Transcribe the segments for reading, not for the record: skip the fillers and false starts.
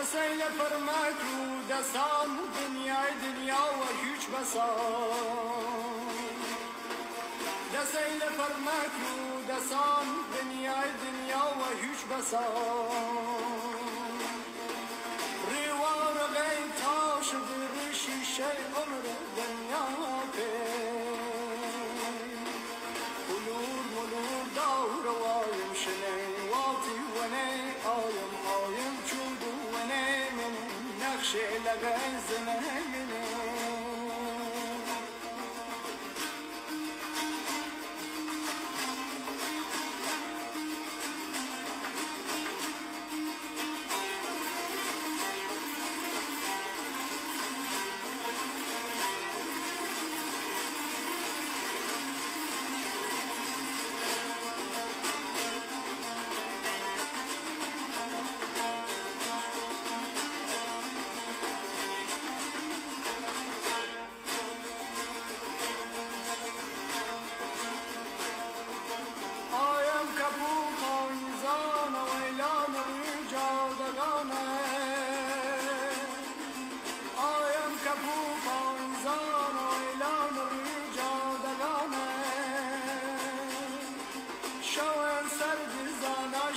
دستای فرمک رو دستان دنیای دنیا و هیچ بسان دستای فرمک رو دستان دنیای دنیا و هیچ بسان ریوار غیب تا شده شیشه عمر دنیا پی بلور بلور دور وایم شنه واتی ونه آیم چود نقش لبن زمانه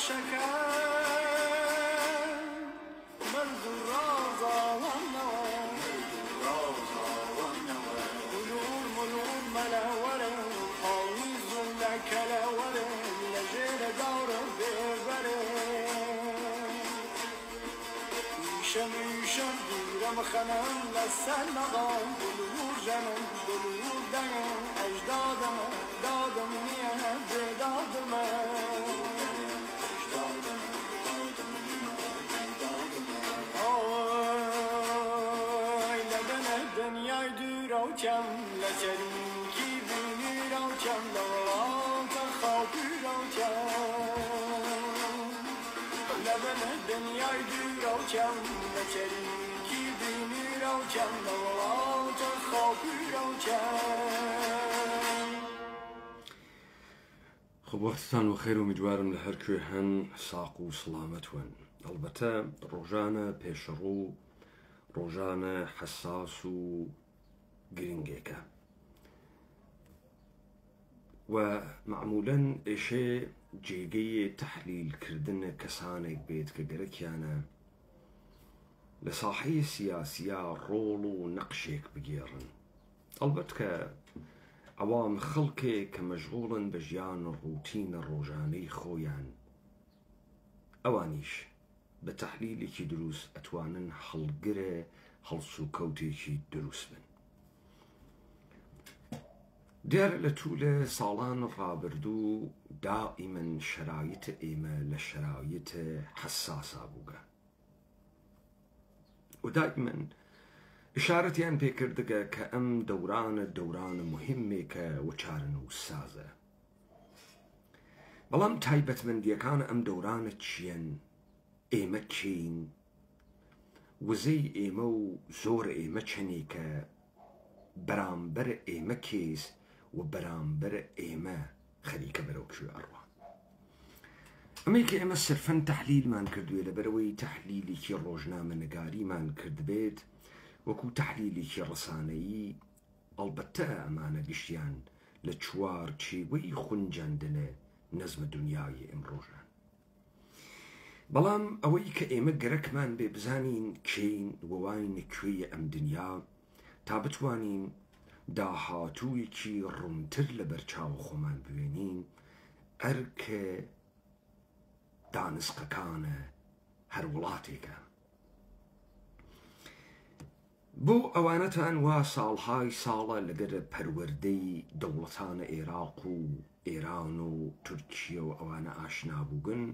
شکر مرد رازا بلور ملور ملوره آویز لکلوره لجر دار ببره میشم دیرم خنم لسن نقام بلور جنم بلور دنم اجدادم دادم میه بدادم آی لبن دنیای دور و کم لچریکی بینیر و کم لورات خوابیر و کم لبن دنیای دور و کم لچریکی بینیر و کم لورات خوابیر و کم. خب وقتتان وخير ومجوارم لهر کوێ هەن ساق و سڵامەتوەن. ئەڵبەتە ڕۆژانە پێشەڕوو ڕۆژانە حەساس و گرنگێکە و معمولاً ئێشێ جێگەی تەحلیلکردنە کەسانێک بێت کە گەرەکیانە لە ساحەی سیاسیە ڕۆڵ و نەقشێک بگێڕن. ئەڵبەت کە ئەوام خەڵکێک کە مەشغوڵن بە ژیان ڕوتینە ڕۆژانەی خۆیان، ئەوانیش بە تەحلیلێکی دروست ئەتوانن هەڵگرە هەڵس و کەوتێکی دروست بن. دیارە لە توولە ساڵان ڕابردوو دائیمەن شەرایط ئێمە لە شەرایط حەساسا بووگە و دائیمەن ئشارەتیان پێکردگە کە ئەم دەورانە مهمێکە و چارەنووسسازە. بەڵام تایبەتمەندیەکان ئەم دەورانە چیەن؟ ئێمە کین؟ وزەی ئێمە و زۆر ئێمە چەنێکە؟ بەرامبەر ئێمە کێس و بەرامبەر ئێمە خەریکە بەرەو کوێ ئەڕوا؟ ئەمەی کە ئێمە سرفەن تەحلیلمان کردوێ لەبەرەوەی تەحلیلێکی ڕۆژنامەنگاریمان کردبێت وەکو تەحلیلێکی ڕسانەیی، ئەڵبەتە ئەمانە گشتیان لە چوار چێوەی خونجاندنە نەزمە دنیای ئەمڕۆژان. بەڵام ئەوەی کە ئێمە گەرەکمان بێ بزانین کەین وەواین کوێیە ئەم دنیا تا بتوانین داهاتوویەکی ڕوونتر لە بەرچاو خۆمان بوێنین، ئەرکە دانسقەکانە هەر وڵاتێکە. بۆ ئەوانەتان وا ساڵهای ساڵە لەگەر پەروەردەی دەوڵەتانە عێراق و ئێران و تورکیە و ئەوانە ئاشنا بووگن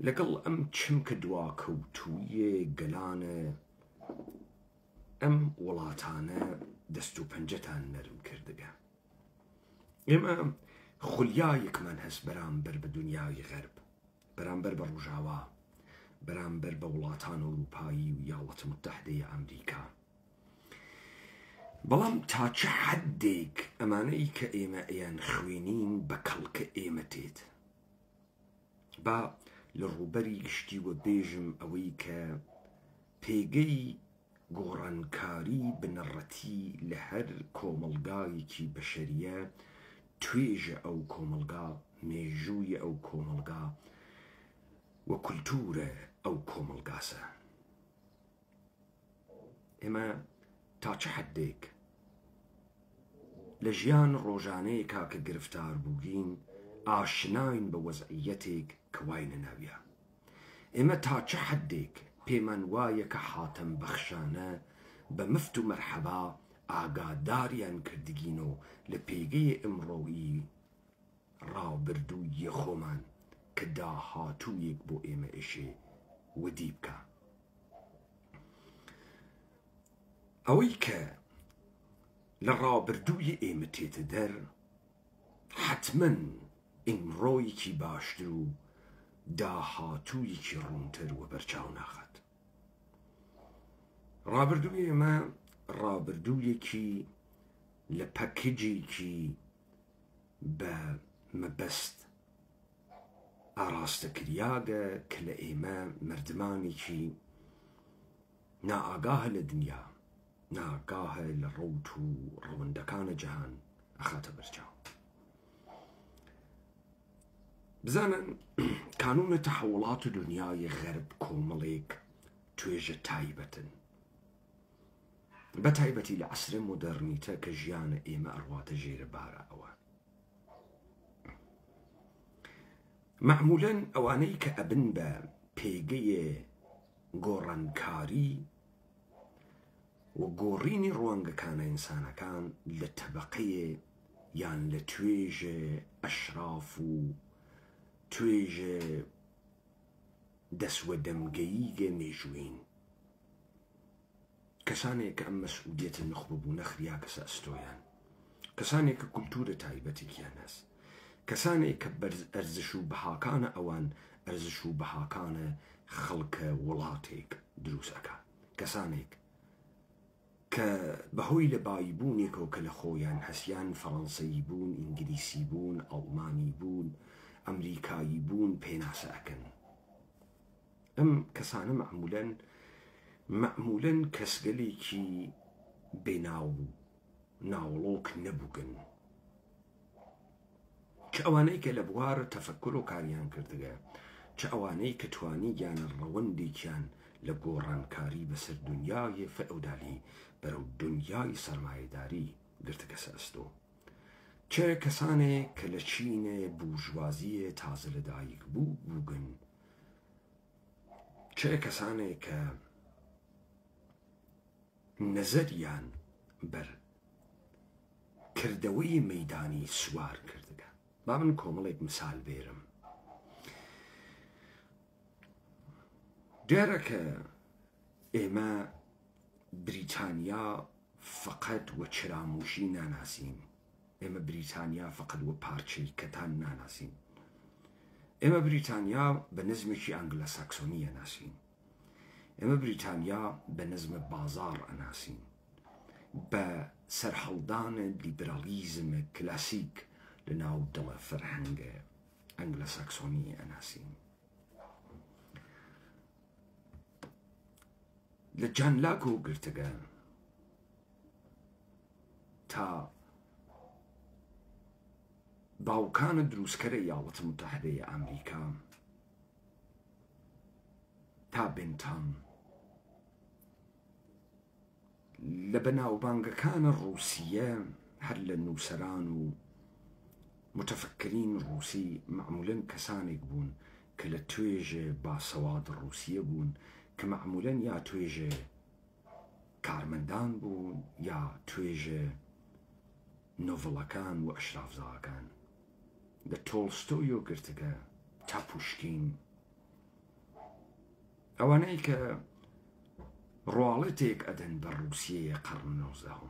لەگەڵ ئەم چمکە دواکەوتوویە گەلانە ئەم وڵاتانە دەست و پەنجەتان نەرم کردگە. ئێمە خولیایەکمان هەست بەرامبەر بە دنیای غەرب، بەرامبەر بە ڕۆژاوا، بەرامبەر بە وڵاتان ئەوروپایی و یاڵەتە متحدەی ئەمریکا. بەڵام تا چه حەدێک ئەمانەی کە ئێمە ئەیان خوێنین بە کەڵکە ئێمە تێت؟ با لە ڕووبەری گشتی وە بێژم ئەوەی کە پێگەی گۆڕانکاری بنەڕەتی لە هەر کۆمەڵگایەکی بەشەریە توێژە ئەو کۆمەڵگا، مێژووی ئەو کۆمەڵگا و کولتورە ئەو کۆمەڵگاسە. ئێمە تا چه حەدێک لە ژیان ڕۆژانەیەکا کە گرفتار بووین ئاشناین بە وەزعیەتێک کە واینە ناویە. ئێمە تا چه حەدێک پێمان وایە کە حاتەم بەخشانە بە مفت و مەرحەبا ئاگاداریان کردگین و لە پێگەی ئەمڕۆیی ڕابردوویە خۆمان کە داهاتوویەک بۆ ئێمە ئێشێ ودی بکە. ئەوەی کە لە ڕابردووی ئێمە تێتە دەر حتمەن ئیمڕۆیەکی باشتر و داهاتوویەکی ڕوونتر و بەرچاو ناخات. ڕابردووی ئێمە ڕابردوویەکی لە پەکیجێکی بە مەبەست ئاراستەکریاگە کە لە ئێمە مردمانێکی نائاگاهە لە دنیا، ناگاهە لە ڕەوت و ڕەوەندەکانە جەهان ئەخاتە بەرچاو. بزانن كانون تحولات دنياي غرب كومليك تويجة تايبتن بتايبتي لعصر مودرنيتا كجيان إيما أروات جير بارا أوا معمولا أوانيك أبن با بيجي غورانكاري وغوريني روانغ كان إنسانا كان لتبقية يعني لتويجة أشراف تويجة دسوة دمجيجة ميجوين كسانيك أم مسؤولية النخبة ونخريا كسأستويان كسانيك كولتورة تايبتك يا ناس كسانيك أرزشو بحاكانا أوان أرزشو بحاكانا خلق ولاتيك دروسك كسانيك كبهوي لبايبونيك وكالخويان حسيان فرنسيبون إنجليسيبون ألمانيبون أمريكايبون بيناسا أكن كسانا معمولا كسجليكي ناولوك نبوغن كأوانيك لبوار تفكرو كاريان كردگا كأوانيك تواني جان الروندي كان لقوران كاري بسر دنياي فأودالي برو دنياي سرمایه‌داری گرتگا سأستو چه کسانه که لچین بورژوازی تازه لدایک بوگن چه کسانه که نظریان بر کردوی میدانی سوار کردگا با من کاملیک مثال بیرم دیاره که ایما بریتانیا فقط و چراموشی ناناسین اما بريطانيا فقط وبارتشي كتان ناناسين اما بريطانيا بنظمشي انجلا ساكسونية ناسين اما بريطانيا بنظم بازار اناسين بسرحلدان ليبراليزم كلاسيك لناو دل فرهنگ انجلا ساكسونية اناسين لجان لاكو قرتقا تا باوكان دروسكرة الولايات المتحدة أمريكا تا بنتان لبناو بانغكان الروسية هل النوسران متفكرين روسي معمولين كسانك بون كلا تويجة باسواد الروسية بون كمعمولين يا تويجة كارمندان بون يا تويجة نوفلاكان وأشراف زاكان ده تولستويو قرتقا تا بوشكين اوانيك روالتيك أدن بالروسية قرن نوزدهم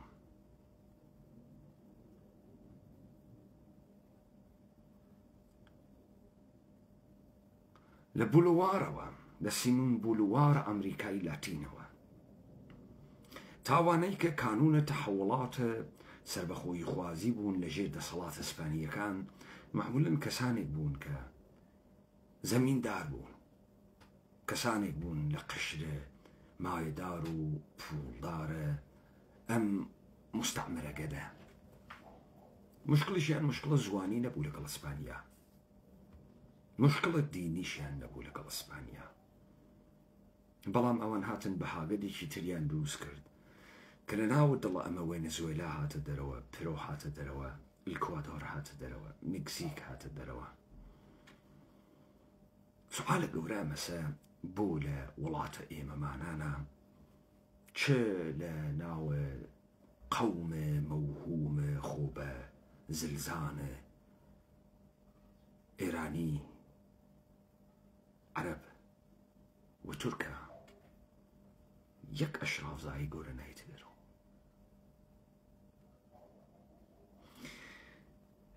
لبولواروا لسيمون بولوار أمريكاي لاتينوا تاوانيك كانون تحولات سربخوي خوازي بون لجيد صلاة اسبانية كان معمولا كسانك بون زمين دار بون كسانك بون لقشرة ماي دارو بول داره ام مستعمرة قدا مشكلة شان مشكلة زواني نبولك الاسبانيا مشكلة ديني شان نبولك الاسبانيا بلام اوان هاتن بحاقدي شي تريان دوس كرد كلنا ود الله اما فنزويلا هات الدروا بيرو هات الدروا الكوادور هات الدروا مكسيك هات الدروا سؤال قورا مسا بولا ولاتا ايما معنانا تشلا ناو قوم موهوم خوبة زلزانة ايراني عرب وتركا يك اشراف زاي قورا نايتدرو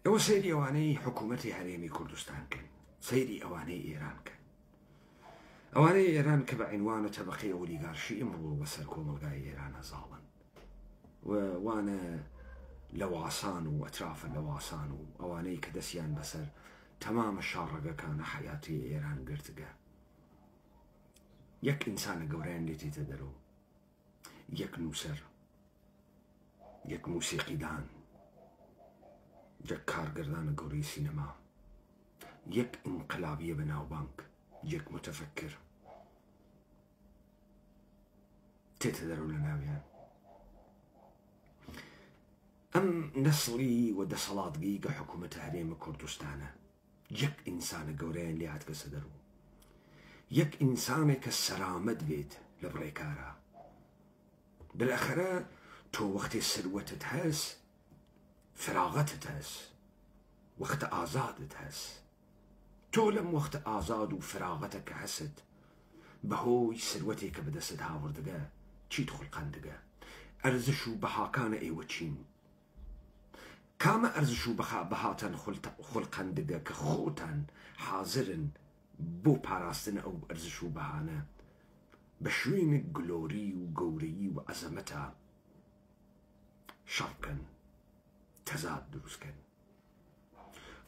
او سيدي اواني حكومتي هريمي كردستان كان سيدي اواني ايران كان اواني ايران كبعنوان طبقية وليغارشي امرو وسركو ملقاي ايران زالن وانا لواسان واطراف اللواسان اواني كدسيان بسر تمام الشارقة كان حياتي ايران قرتقا يك انسان قورين اللي تدرو يك نوسر يك موسيقي دان يك كارقردان قوري سينما يك انقلابية بناو بانك يك متفكر تتدروا لنا بيان أم نصلي ودى صلاة دقيقة حكومة هريم كردستانة يك إنسان قورين اللي عاد كسدرو يك إنسان كالسرامد بيت لبريكارا بالآخرة تو وقت السروة تتهز فراغة تتهز وقت آزاد تهز تو لم وقت آزاد وفراغتك حسد بهوي سروتك بدست هاور دقا چي تخل قندقا أرزشو بها كان ايوچين كاما أرزشو بهاتن خلقن دقا كخوتن حاضرن بو باراستن أو أرزشو بهانا بشوين قلوري وقوري وعزمتا شركن تزاد دروسكن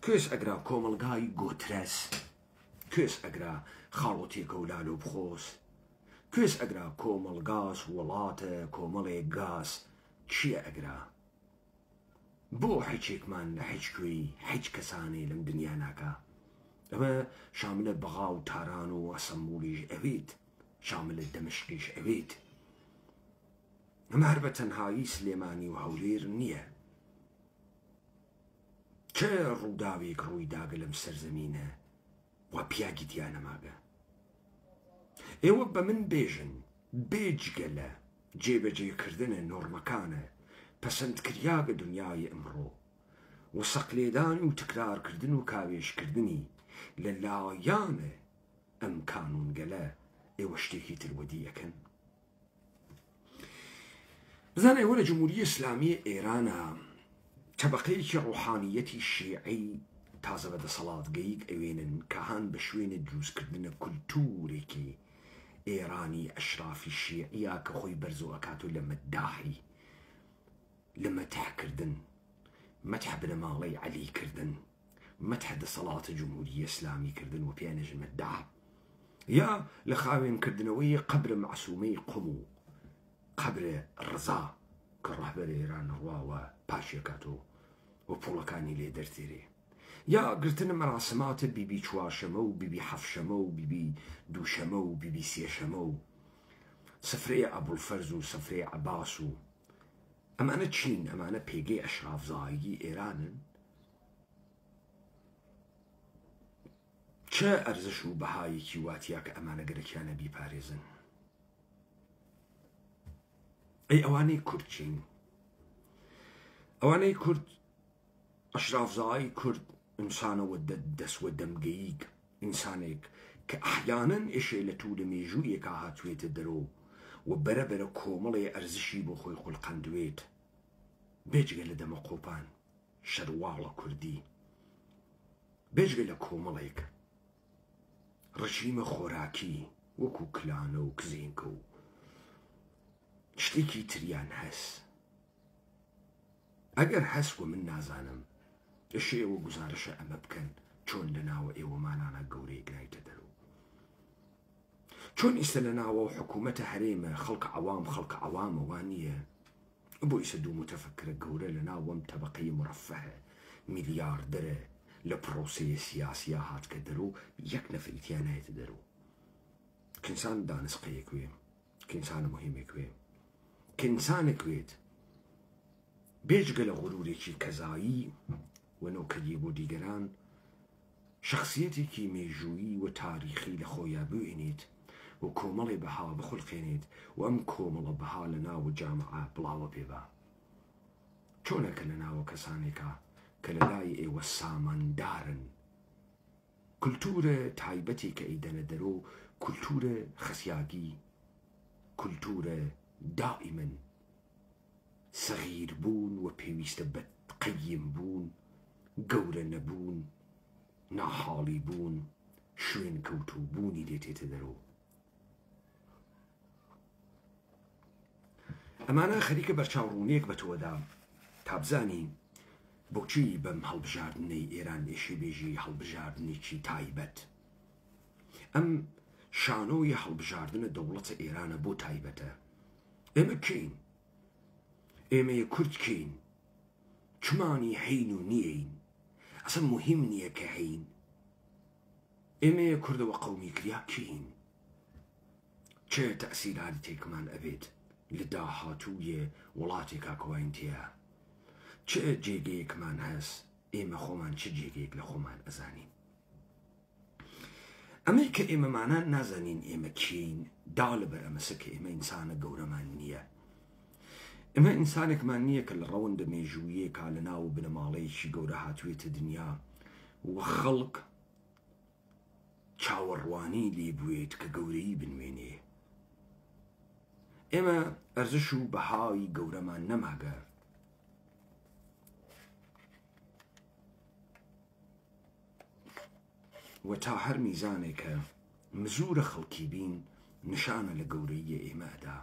كيس أقرا كوملغاي قوترس كيس أقرا خالوتي كولالو بخوص كيس أقرا كوملغاس ولاته كوملي غاس چي أقرا بو حيچيك من حيچكوي حيچ كساني لم دنيا ناكا اما شامل بغاو تارانو واسموليش أبيت شامل دمشقيش أبيت اما هربة هاي سليماني وهولير نية چه روداويك روي داقلم سرزمينه وبياقي ديانا ماغا ايوه بمن بيجن بيج قلا جيبه جي كردنه نور مكانه پسند كرياق دنياي امرو وسقليداني وتكرار كردن وكاويش كردني للايانه ام كانون قلا ايوه اشتيكي تلودية كن بزانا ايوه جمهورية اسلامية ايرانا طبقية روحانيتي الشيعي تازه بدا صلاة قيق ايوين كهان بشوين دروز كردن كلتوريكي ايراني اشرافي الشيعية كخوي برزو اكاتو لما الداحي لما تحكردن متح بن مالي علي كردن متح دا صلاة جمهورية اسلامي كردن وبيانج المدعب يا لخاوين كردنوية قبر معصومي قمو قبر الرضا كالرهبر ايران رواوة باشيكاتو وبولكاني لي درتيري يا قرتنا مراسمات بيبي شواشمو بيبي حفشمو بيبي دوشمو بيبي سيشمو سفرية ابو الفرز وسفرية عباسو أمانة چين أمانة بيجي أشراف زايي إيرانن چه أرزشو بهاي كيواتياك أمانة قركيانا بي باريزن أي أواني كرد چين أواني كرد أشراف زاي كرد إنسانة ودد دس ودم قيق إنسانك كأحيانا إشي لتول ميجوية كاهاتويت الدرو وبربر كوملي أرزشي بخوي خلقان دويت بيجي لدم قوبان شروالا كردي بيجي لكومليك رجيم خوراكي وكو كلانو كزينكو شتيكي تريان هس اگر هس ومن نازانم الشيء وقزارش أما بكن چون لناو ايو مانانا قوري قناي تدرو چون استلناو حكومة هريمة خلق عوام وانية ابو يسدو متفكرة قوري لناو طبقية مرفهة مليار دره لبروسية سياسية هات كدرو يكنا في الاتيانا يتدرو كنسان دانس قيكوي كنسان مهم كوي كنسان كويت بيجقل غروري كي كزايي ونو كيبو ديگران شخصيتي كي ميجوي وتاريخي لخويا بوينيت وكوملي بها بخلقينيت وام كومل بها لنا وجامعة بلاوة بيبا چونك لنا وكسانيكا كللاي اي وسامان دارن كلتورة تايبتي كايدنا درو كلتورة خسياقي كلتورة دائما صغير بون وبيويست بتقيم بون قورة نبون ناحالي بون شوين كوتو بوني دي تتدرو امانا خريكة برچاورونيك بتودا تابزاني بوچي بم هلبجاردني ايران اشي بيجي هلبجاردني چي تايبت ام شانوي هلبجاردن دولة ايران بو تايبته اما كين اما كرد كين چماني حين ونيين اصلا مهم نية كحين ئێمە کوردەوە قەومی کریا کین چه تەسیراتێکمان ئەبێت لە داهاتوویە وڵاتێکا کەواین تێیە چه جێگەیەکمان هەست ئێمە خۆمان چه جێگەیەک لە خۆمان ئەزانین ئەمەی کە ئێمەمانان نازانین ئێمە کین دا لەبەر ئەمەسە کە ئێمە ئینسانە گەورەمان نییە ئێمە ئینسانێکمان نییە کە لە ڕەوەندە مێژوویەکا لە ناو بنەماڵەیەکی گەورە هاتوێتە دنیا و خەڵک چاوەڕوانی لێ بوێت کە گەورەی بنوێنێ ئێمە ئەرزش و بەهای گەورەمان نەماگە و تا هەر میزانێکە مزورە خەڵکی بین نیشانە لە گەورەیە ئێمەدا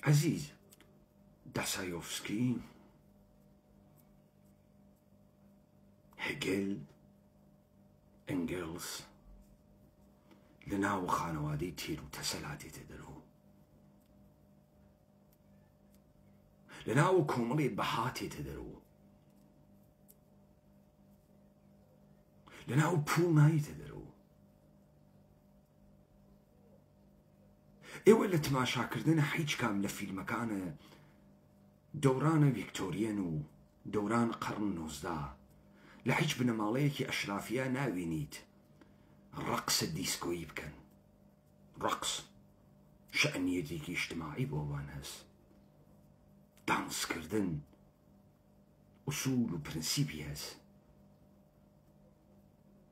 عەزیز داسایۆفسکی هێگل ئەنگێلس لە ناو خانەوادەی تێر و تەسەلاتێتە دەرەوە لە ناو کۆمەڵێ بەهاتێتە دەرەوە لە ناو پوڵ نایتە دەرەوە ئێوە لە تەماشاکردنە هیچ کام لە فیلمەکانە دەورانە ڤیکتۆریەن و دەوران قەڕن نۆزدە لە هیچ بنەماڵەیەکی ئەشرافیە ناوێنیت ڕەقسە دیسکۆیی بکەن ڕەقس شەئەنیەتێکی ئیجتیماعی بۆ ئەوان هەست دانسکردن ئوسوول و پرەنسیپی هەست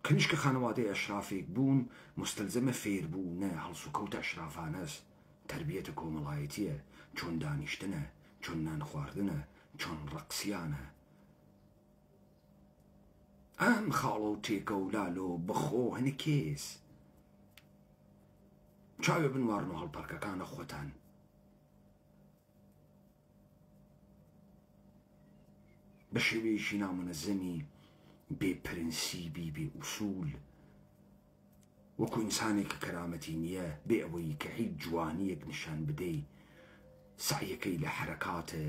کەنیشکە خانەوادەی ئەشرافێک بوون مستەلزەمە فێربوونە هەڵس و کەوتە ئەشرافانەس تربیەتە کۆمەڵایەتیە چۆن دانیشتنە چۆن نان خواردنە چۆن ڕەقسیانە ئەم خاڵە و تێکە و لالۆ بەخۆ هەنە کێس چاوێ بنوارن و هەڵپەرکەکانە خۆتان بە شێوەیەکی نامونەزەمی بێ پرەنسیبی بێ ئوسوول وەکو ئینسانێک کە کەرامەتی نییە بێ ئەوەی کە هیچ جوانیەک نیشان بدەی سعیەکەی لە حەرەکاتە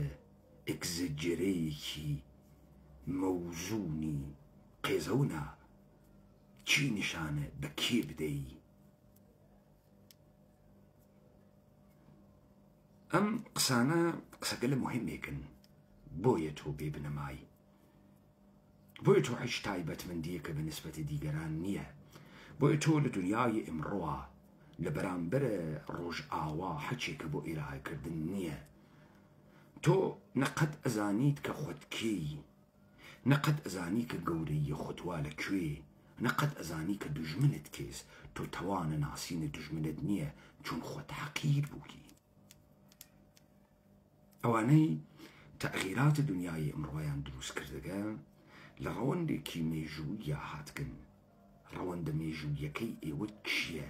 ئێکزەجێرەیەکی مەوزوونی قێزەونا چی نیشانە بە کێ بدەی ئەم قسانە قسەگە لە مهمێکن بۆیە تۆ بێ بنەمای بۆیە تۆ هیچ تایبەتمەندیەکە بە نسبەتە دیگەران نییە بۆیە تۆ لە دنیای ئمڕۆوە لە بەرامبەرە ڕۆژ ئاوا حەچێکە بۆ ئێراهەکردن نییە تۆ نەقەت ئەزانیت کە خۆت کێی نەقەت ئەزانی کە گەورەیە خۆتوا لەکوێ نەقەت ئەزانی کە دوژمنت کێس تۆ تەوانە ناسینە دوژمنت نییە چون خۆت حەقیر بووی ئەوانەی تەغییراتە دنیای ئمڕۆیان دروست کردەگە لە ڕەوەندێکی مێژوویە هاتکن ڕەوەندە مێژوویەکەی ئێوە چییە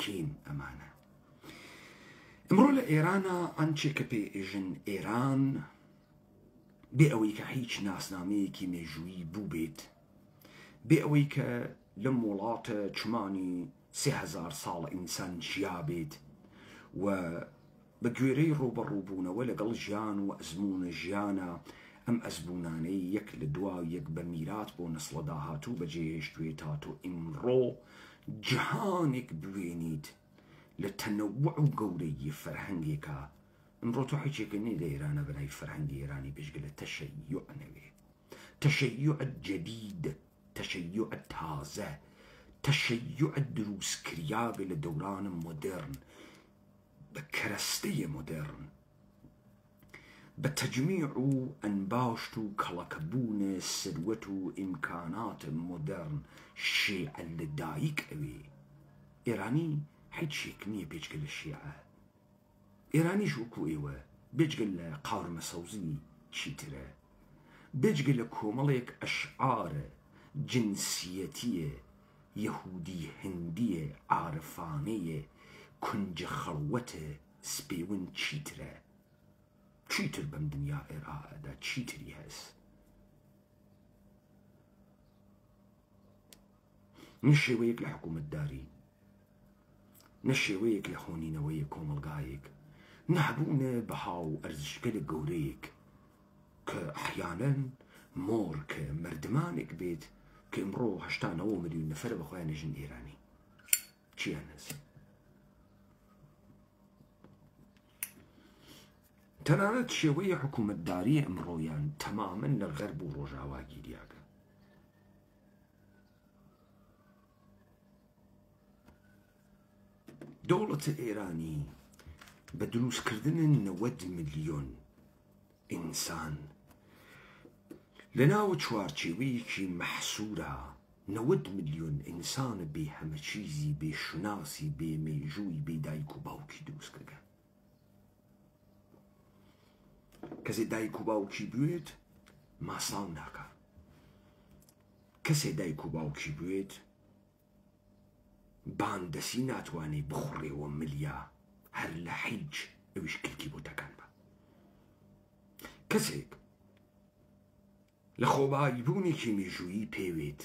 کێن ئەمانە ئمڕۆ لە ئێرانە ئەنچێ کە پێ ئێژن ئێران بێ ئەوەی کە هیچ ناسنامەیەکی مێژووی بوو بێت بێ ئەوەی کە لەم وڵاتە چمانی 3000 ساڵ ئینسان ژیا بێت و بە گوێرەی ڕوبەڕووبوونەوە لەگەڵ ژیان و ئەزمونە ژیانە ئەم ئەزبوونانەی یەک لە دواو یەک بە میرات بۆ نەسڵە داهاتوو بەجێهێشتوێ تاتۆ ئیمڕۆ جیهانێک بوێنیت لە تەنەووع و گەورەی فەرهەنگێکە ئەمڕۆ تۆ هیچێکە نێ لە ئێرانە بەلای فەرهەنگی ئێرانی بێژگە لە تەشەیوع نەوێ تەشەیوع جەدید تەشەیوع تازە تەشەیوع دروستکریابێ لە دەورانە مۆدێرن بە کەرەستەیە مۆدێرن بە تەجمیع و ئەنباشت و کەڵەکەبوونە سروەت و ئیمکاناتە مۆدێرن شیعە لە دایک ئەوێ ئێرانی هیچێک نییە بێجگە لە شیعە ئێرانیش وەکو ئێوە بێجگە لە قاورمەسەوزی چیترە بێجگە لە کۆمەڵێک ئەشعارە جنسیەتیە یەهودی هندیە عارفانەیە کونجە خەڵوەتە سپێون چیترە چیتر بەم دنیا ئێرائەدا چیتری هەست نە شێوەیەک لە حکوومەتداری نە شێوەیەک لە خۆنینەوەیە کۆمەلگایەک نەبوونە بەها و ئەرزشگەلە گەورەیەک کە ئەحیانەن مۆر کە مردمانێک بێت کە ئەمڕۆ 89 ملیۆن نەفەرە بەخۆیان نەژن ئێرانی چیان هەست تەنانەت شێوەیە حکوومەتداری ئەمڕۆیان تەمامەن لە غەرب و ڕۆژاوا گیریاکە دەوڵەتە ئێرانی بە دروستکردن 90 ملیۆن ئینسان لە ناوە چوارچێوەیەکی مەحسوورە 90 ملیۆن ئینسانە بێ هەمە چیزی بێشناسی بێمێژووی بێدایک و باوکی دروستکردە کەسێ دایک و باوکی بوێت ماساو ناکە کەسێ دایک و باوکی بوێت باندەسی ناتوانێ بخوڕێەوە ملیا هەر لە حیج ئەویش کلکی بۆ دەکەن بە کەسێک لە خۆباییبوونێکی مێژوویی پێوێت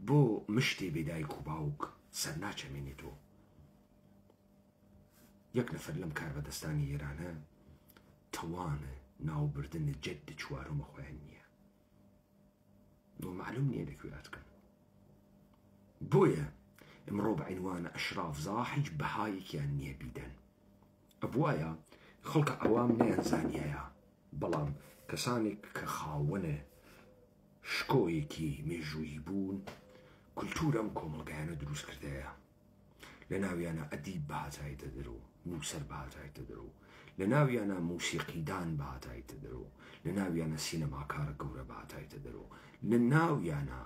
بۆ مشتێ بێدایک و باوک سەر ناچەمێنێتەوە یەک نەفەر لەم کاربەدەستانی ئێرانە توانە ناوبردنە جەد چوارۆمە خۆیان نییە بۆ معلوم نییە لەکوێ ئاتکەن بۆیە ئەمڕۆ بە عینوانە ئەشرافزا هیچ بەهایەکیان نییە بیدەن ئەبوایە خەڵکە ئەوام نەیانزانیایە بەڵام کەسانێک کە خاوەنە شکۆیەکی مێژووی بوون کولتورە ئەم کۆمەڵگەیانە دروست کردەیە لە ناویانە ئەدیب بەهاتایتە دەرۆ نووسەر بەهاتایتە دەرۆ لە ناویانە موسیقیدان بەهاتایتە دەرۆ لە ناویانە سینەماکارە گەورە بەهاتایتە دەرۆ لە ناویانە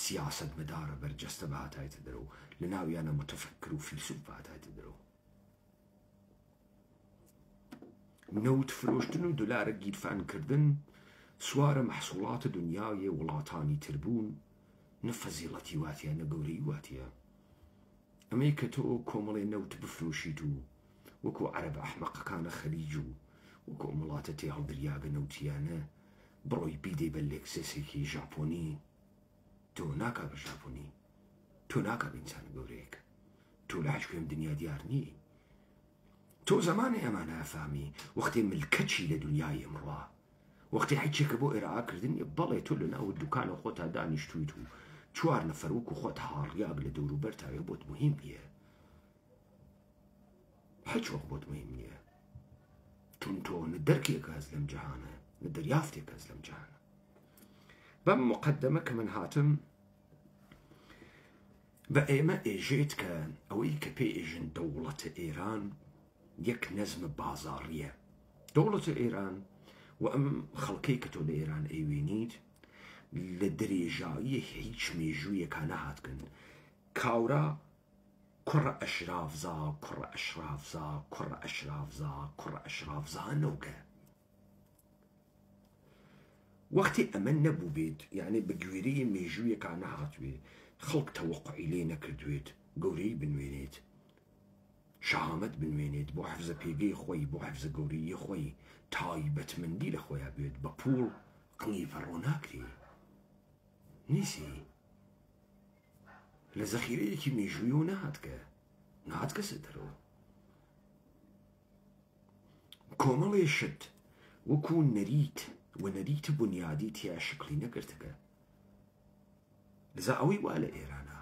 سیاست مدارە بەرجەستە بەهاتایتە دەرۆ لە ناویانە متفەکر و فیلسوف بەهاتایتە دەرۆ نەوت فرۆشتن و دولارە گیرفانکردن سوارە مەحسوڵاتە دنیاویە وڵاتانی تربوون نەفەزیڵەتی واتیە نەگەورەی واتیە ئەمەی کە تۆ کۆمەڵێ نەوت بفرۆشیت و وەکو عەرەب ئەحمەقەکانە خەلیج و وەکو وڵاتە تێ هەڵدریاگە نەوتیانە بڕۆی بیدەی بە لێکسەسێکی ژاپۆنی تۆ ناکا بە ژاپۆنی تۆ ناکا بە ئینسانە گەورەیەک تۆ لە هیچ کوێم دنیا دیار نییە تۆ زمانی ئەمانە ئەفامی وەختێ ملکەچی لە دنیای ئەمڕۆ وەختی هیچێکە بۆ ئێرائاکردن بەڵێ تۆ لە ناو دوکانە خۆتا دانیشتویت و 4 نەفەر وەکو خۆت هاڕیاگ لە دەوروبەر تاوێ بۆت مهم نییە هیچ وەخت بۆت مهم نییە چون تۆ نە دەرکێک هەز لەم جەهانە نە دەریافتێک هەز لەم جەهانە بەم مقدمە کە من هاتم بە ئێمە ئێژێت کە ئەوەی کە پێ ئێژن دەوڵەتە ئێران یەک نەزمە بازاڕیە دەوڵەتە ئێران و ئەم خەڵکەی کە تۆ لە ئێران ئەیوێنیت لە درێژایی هیچ مێژوویەکە نەهاتکن کاورا کوڕە ئەشرافزا کوڕە ئەشرافزا کوڕە ئەشرافزا کوڕە ئەشرافزا نەوکە وەختی ئەمە نەبوو بێت یعنی بە گوێرەی مێژوویەکە نەهاتوێ خەڵک تەوەقعی لێ نەکردوێت گەورەی بنوێنێت شەهامەت بنوێنێت بۆ حەفزە پێگەی خۆی بۆ حەفزە گەورەی خۆی تایبەتمەندی لە خۆیان بێت بە پوڵ قنگی فەڕۆ ناکرێ نیسی لە زەخیرەیەکی مێژووی و نهاتکە سەدەرەوە کۆمەڵێشت وەکو نەریت و نەریت بنیادی تیا شکلی نەگرتەکە لەزا ئەوەی وا لە ئێرانە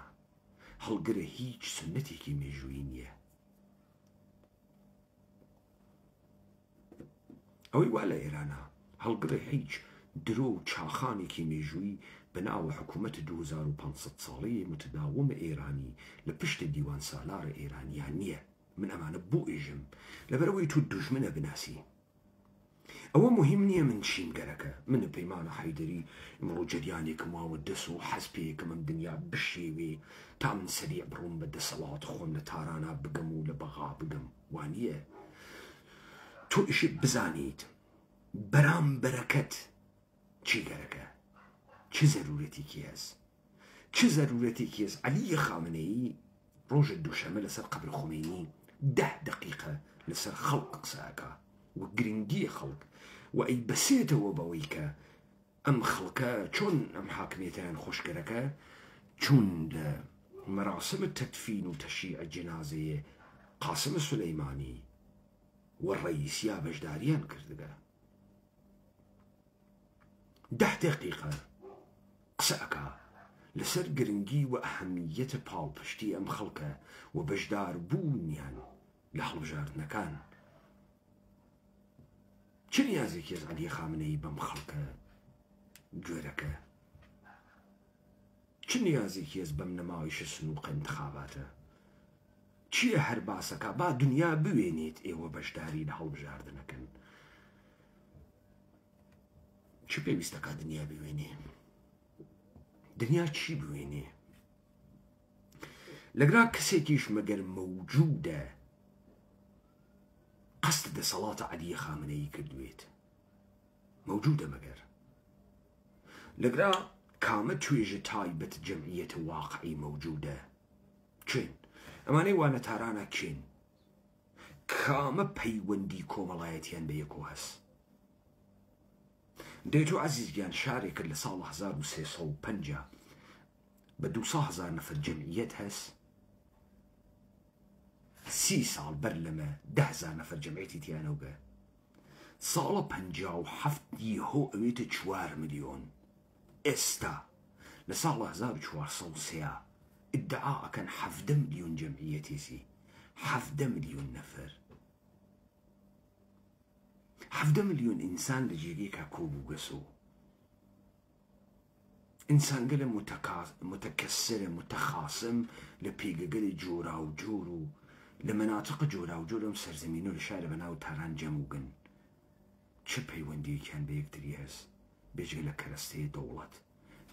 هەڵگرە هیچ سنەتێکی مێژووی نییە ئەوەی وا لە ئێرانە هەڵگرە هیچ درۆ و چاخانێکی مێژووی بەناوە حکوومەت 2500 ساڵەیە متداومە ئێرانی لە پشتە دیوان سالارە ئێرانیان نییە من ئەمانە بۆ ئێژم لەبەرەوەی تو دوژمنە بناسی ئەوە مهم نییە من چینگەرەکە منە پەیمانە حەیدەری ئەمڕۆ جەریانێکم واوە دەست و حەز پێیەکەم ئەم دنیا بشێوێ تا من سەریع بڕۆم بە دەسەڵات خۆم لە تارانە بگەم و لە بەغا بگەم وانییە تۆ ئیشت بزانیت بەرامبەرەکەت چیگەرەکە چ زەرورەتێکی هەست چ زەرورەتێکی هەست عەلی خامنەیی ڕۆژە دووشەمە لەسەر قەبر خۆمێنی 10 دقیقە لەسەر خەڵق قسەکە و گرنگی خەڵک و ئەی بەسێتەوە بەوەی کە ئەم خەڵکە چۆن ئەم حاکمیەتیان خۆشگەرەکە چون لە مەراسمە تەدفین و تەشیع جەنازەیە قاسمە سولەیمانی و ڕەیسیا بەشداریان کردگە 10 دقیقە قسەکە لەسەر گرنگی و ئەهەمیەتە پاڵپشتی ئەم خەڵکە و بەشدار بوونیان لە هەڵبژاردنەکان. چ نیازێکی هەیە عەلی خامنەی بەم خەڵکە گوێرەکە؟ چ نیازێکی هەیە بەم نەمایشە سنووقە انتخاباتە؟ چییە هەر باسەکە با دنیا بوێنێت ئێوە بەشداری لە هەڵبژاردنەکەن؟ چ پێویستەکە دنیا بوێنێ؟ دنیا چی بوێنێ؟ لەگرا کەسێکیش مەگەر مەوجودە قەست دەسەڵاتە عەلی خامنەیی کردوێت، مەوجودە مەگەر لەگرا کامە توێژە تایبەت جەمعیەتە واقعی مەوجودە؟ چێن؟ ئەمانەی وانەتارانە کێن؟ کامە پەیوەندی کۆمەڵایەتیان بە یەکۆ هەست؟ دەیتۆ عەزیزگیان شارێکرد لە ساڵ 1350 بە 200,000 نەفەر جەمعیەت هەست، 30 ساڵ بەر لەمە 10,000 نەفەر جەمعیەتی تیانەوگە، ساڵە 57 یەهۆ ئەوێتە 4 ملیۆن. ئێستا لە ساڵە 1403 ئیدعا ئەکەن 17 ملیۆن جەمعیەتیسی، 17 ملیۆن نەفەر، 17 ملیۆن ئینسان لە جێگەیەکە کۆبوو گەسۆ. ئینسانگەلە متەکەسرە متەخاسم لە پێگەگەلی جۆرا و جۆر و لە مەناتق جۆرا و جۆر ئەم سەرزەمینە و لە شارە بەناو تاران جەموگن. چه پەیوەندیەکیان بە یەکتری هەست بێجگە لە کەرەستەیە دەوڵەت،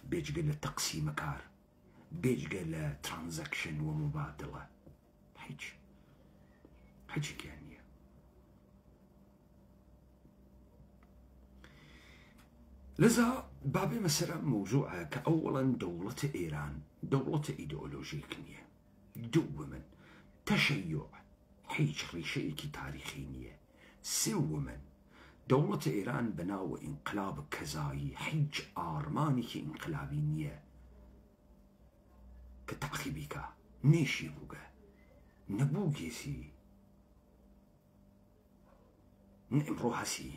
بێجگە لە تەقسیمە کار، بێجگە لە ترانزەکشن و مبادلە؟ هیچێکیان نییە. لذا بابێ مەسەرە مەوزوعە کە ئەوڵەن دەوڵەتە ئێران دەوڵەتە ئیدئۆلۆژیک نییە، دووەمن تەشەیوع هیچ ڕیشەیەکی تاریخی نییە، سێوەمن دەوڵەتە ئێران بەناوە ئینقلاب کەزایی هیچ ئارمانێکی ئینقلابی نییە کە تەعقیبیکە نێشی بووگە نەبوو گێسی ئەمڕۆ هەسی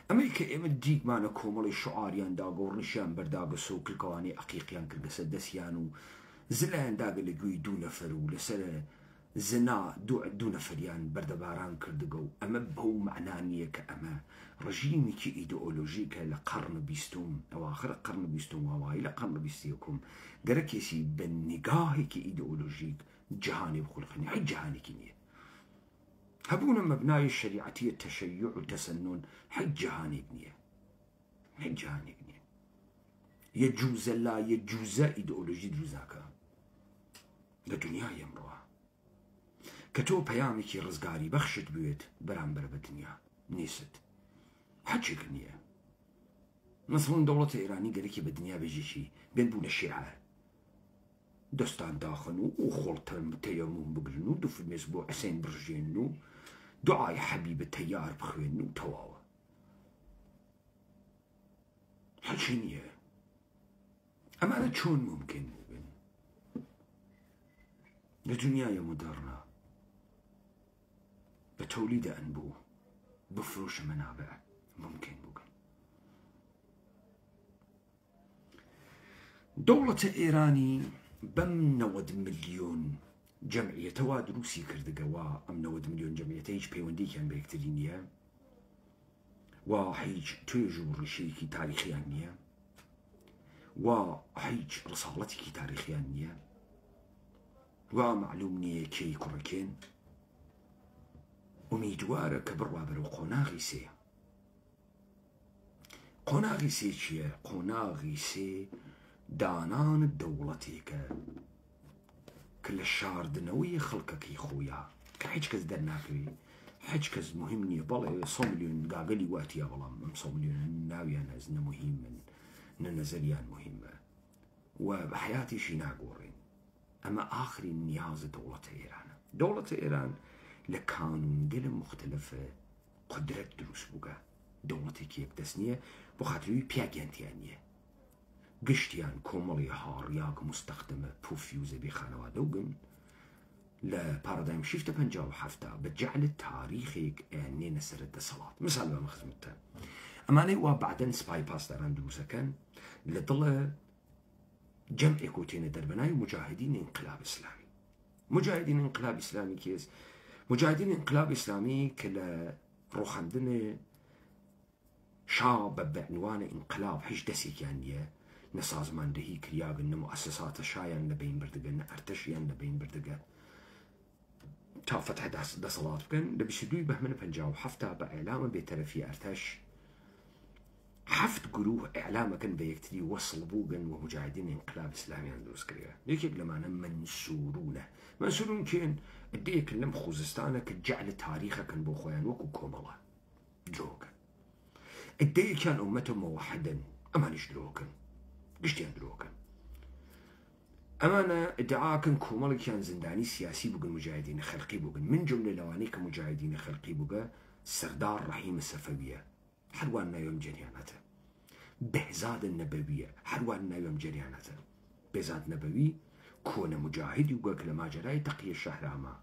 ئەمەی کە ئێمە دیگمانە کۆمەڵی شعاریان داگۆڕنیشیان بەرداگەسە و کلکەوانی عەقیقیان کردگەسە دەستیان و زلایان داگە لە گوێی 2 نەفەر و لەسەر زنا 2 نەفەریان بەردەباران کردگە و ئەمە بەو مەعنا نییە کە ئەمە ڕژیمێکی ئیدئۆلۆژیکە لە قەرنە 20م ئەواخرە قەرنە 20م وەوای لە قەرنە 21م گەرەکێسی بە نیگاهێکی ئیدئۆلۆژیک جیهانی بخولقنی هیچ جیهانێکی نییە. هەبوونە مەبنای شریعەتیە تەشەیوع و تەسەنن هیچ جیهانێک نییە، هیچ جیهانێک نییە. یەجوزە لا یەجوزە ئیدئۆلۆژی دروزاکە لە دنیای ئەمڕۆوە کە تۆ پەیامێکی ڕزگاری بەخشت بوێت بەرامبەر بە دنیا نیست، هیچێک نییە. مەسەڵەن دەوڵەتە ئێرانی گەرەکی بە دنیا بێژێکی بێن بوونە شیعە دەستان داخن و خۆڵتەن تەیەموم بگرن و دوفرمێز بۆ حسێن بڕژێن و دوعای حەبیبە تەیار بخوێن و تەواوە. هیچی نییە. ئەمانە چۆن ممکن بوون لە دنیای مۆدەرنە بە تەولیدە ئەنبوو بفرۆشە مەنابع ممکن بوون. دەوڵەتە ئێرانی بەم 90 ملیۆن جەمعیەتەوە دروستی کردگەوە. ئەم 90 ملیۆن جەمعیەتە هیچ پەیوەندیەکیان بە یەکتری نییە و هیچ توێژ و ڕیشەیەکی تاریخیان نییە و هیچ ڕساڵەتێکی تاریخیان نییە و معلوم نییە کێی کوڕەکێن. ئومیدوارە کە بڕوا بەرەو قۆناغی سێ. قۆناغی سێ چییە؟ قۆناغی سێ دانان دەوڵەتێکە کە لە شاردنەوەی خەڵکەکەی خۆیە کە هیچ کەس دەرناکەوێ، هیچ کەس مهم نییە. بەڵێ 100 ملیۆن گاگەلی واتیە، بەڵام ئەم 100 ملیۆن ناویان هەز نەموهیمن نە نەزەریان مهمە و بە حیاتیشی ناگۆڕین. ئەمە ئاخرین نیازە دەوڵەتە ئێرانە. دەوڵەتە ئێران لە کانونگەلە مختلفە قدرەت دروست بووگە. دەوڵەتێکی یەکدەست نییە بۆ خاتریوی پیاگەنتیان نییە. گشتیان کۆمەڵی هاڕیاک مستەخدمە پوفیوزە بێخانەوادە وگن لە پارادایم شیفتە 57 بە جەعلە تاریخێک ئێنێنە سەرەت دەسەڵات. مثال بەمە خزمەتە ئەمانەی وا بعدەن سپای پاسداران دروستەکەن لە دڵە جمع كوتين دربناي مجاهدين انقلاب إسلامي. مجاهدين انقلاب إسلامي كيس مجاهدين انقلاب إسلامي كلا روح عندنا شاب بعنوان انقلاب حج دسي كان نسازمان دهي كرياغ إن مؤسسات شايان لبين بردقن ارتشيان لبين بردقن تا فتح دصلات بكن لبشدوي بهمن بنجاو حفتا بإعلام بيترفي ارتش حفت قروه إعلام كان بيكتري وصل بوغن ومجاهدين انقلاب إسلامي عندوس كريا ليك لما منصورون كين اديك لم خوزستانا كجعل تاريخا كان بوخوان وكو كوملا دروكا اديك كان أمته موحدا أمانش دروكا قشتيان دروكا أمانة ادعاء كان كوملا كان زنداني سياسي بوغن مجاهدين خلقي بوغن من جملة لواني كمجاهدين خلقي بوغن سردار رحيم السفوية حلواننا يوم جريانته بهزاد النبوية حلواننا يوم جريانته بهزاد نبوي كون مجاهد يوغاك لما جراي تقي الشهر أما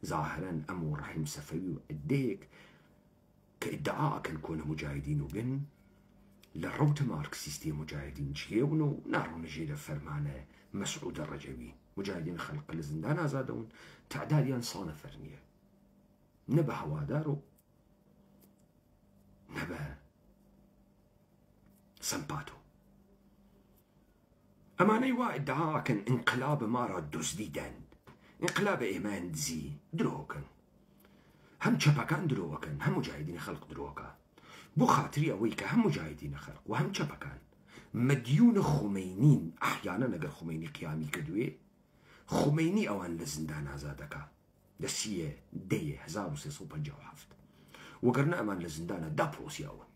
ظاهرا أمو رحيم سفوي اديك كادعاء كان كون مجاهدين وقن لروت ماركسيستي مجاهدين شيونو نارو نجيل فرمانه مسعود الرجبي مجاهدين خلق الزندان ازادون تعداديان صانة فرنية نبا هوادارو نبا سمباتو أماني ادعاء كان انقلاب مارا دوزديدان انقلاب إيمان دزي دروكن هم شبكان دروكن هم مجاهدين خلق دروكا بو خاطري أويكا هم مجاهدين خلق وهم شبكان مديون خمينين أحيانا نقر خميني قيامي كدوي خميني أوان لزندان هزادكا دسية ديه 1357 وقرنا أمان لزندان دابروسي أوان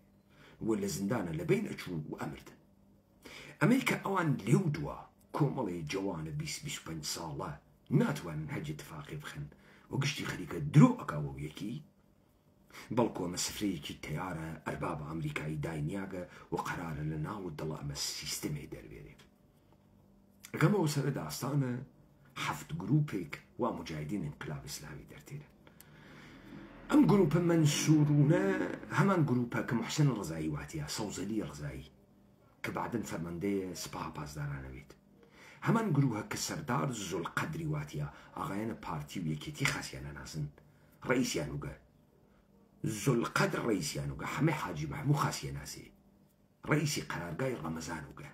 واللزندان لبين أجون وأمردن أمريكا أوان ليودوا كومالي جوان 25 صالة ناتوان هج اتفاقي بخن وقشتي خليك درو أكاو يكي بلكو مسفريكي التيارة أرباب أمريكاي داينياغا وقرار لنا والضلاء مس سيستمي دربيري كما وسرد أستانا حفت جروبيك ومجاهدين انقلاب إسلامي درتينا أم جروب منصورونا همان جروبا كمحسن الرزاي واتيا صوزلي الرزاي كبعدن فرماندي سبا باز دارانا بيت همان جروها كسردار ذو القدر واتيا أغاين بارتي ويكيتي خاسيانا ناسن رئيسيانوغا ذو القدر رئيسيانوغا حمي حاجي محمو خاسياناسي رئيسي قرارقاي رمزانوغا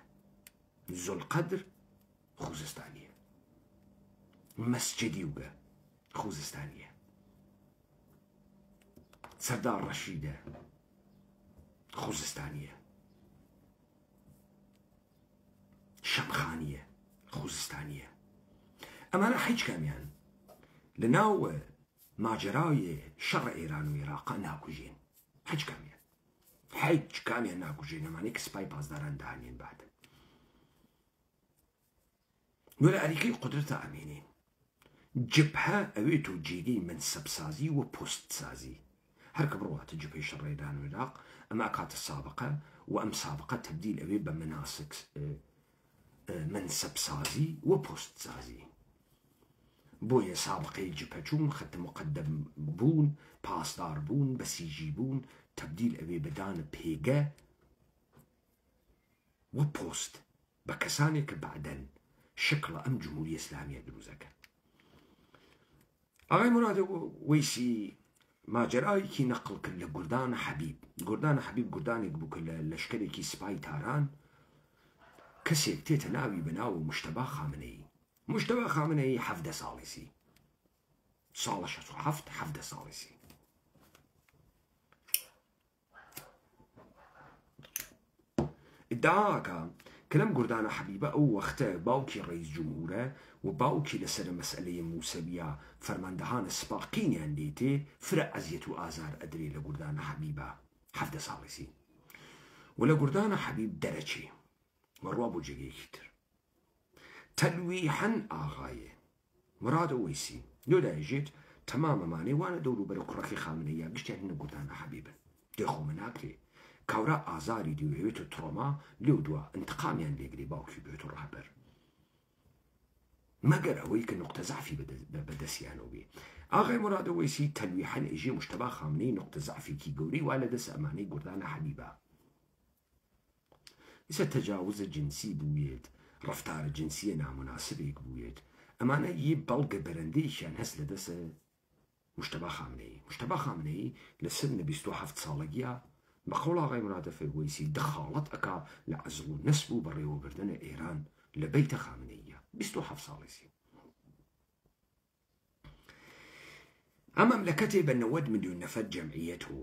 ذو القدر خوزستانية مسجديوغا خوزستانية سردار رشيدة خوزستانية شمخانية خوزستانية أما حيج كاميان لناو ماجراي شر إيران وعراق ناكوجين حيج كاميان ناكوجين أما نيك سباي بازداران دهانين بعد ولا أريكي قدرة أمينين جبهة أويتو جيدي من سبسازي وبوست سازي هركب روات جبهة شر إيران وعراق أما أكات السابقة وأم سابقة تبديل أوي بمناسك منسب سازي وبوست سازي بويا سابقي جبهجون خد مقدم بون باسدار بون بسيجي بون تبديل أبي بدان بيجا وبوست بكسانك بعدن شكل أم جمهورية إسلامية دروزك أغاي مراد ويسي ما جراي كي نقل كل قردان حبيب قردان يقبو كل لشكري كي سباي تاران كسيك تيتناوي بناو مجتبى خامنئي حفدة صالسي صالة شاسو حفدة صالسي ادعاك كلام قردانا حبيبة أو وقت باوكي رئيس جمهوره وباوكي لسر مسألة موسبية فرماندهان سباقين ينديتي فرق أزيت وآزار أدري لقردانا حبيبة حفدة صالسي ولا قردانا حبيب درجي مروابو جيكتر تلويحا آغاية مراد ويسي يودا يجيت تماما ماني وانا دورو برو قرقي خامنية قشتي هنا قردانا حبيبا ديخو مناكلي كورا آزاري ديو هيوتو تروما لودوا انتقاميان ليقلي باوكي بيوتو رهبر ما قراويك نقطة زعفي بدسيانو بي آغاية مراد ويسي تلويحا اجي مجتبى خامني نقطة زعفي كي قوري والا دس أماني قردانا حبيبا إذا تجاوز الجنسي بويت ڕەفتارە جنسیە ناموناسبێک بووێت ئەمانە یە بەڵگە بەرەندەیشیان هەست لە دەسە مشتبە خامنەی لە سن 27 ساڵەگیە بە قەوڵ ئاغای مرادەفەر وەیسی دەخاڵەت ئەکا لە عەزڵ و نەسب و بەڕێوەبردنە ئێران لە بەیتە خامنەیە 27 ساڵێسی ئەم مەملەکەتێ بە 90 ملیۆن نەفەر جەمعیەت و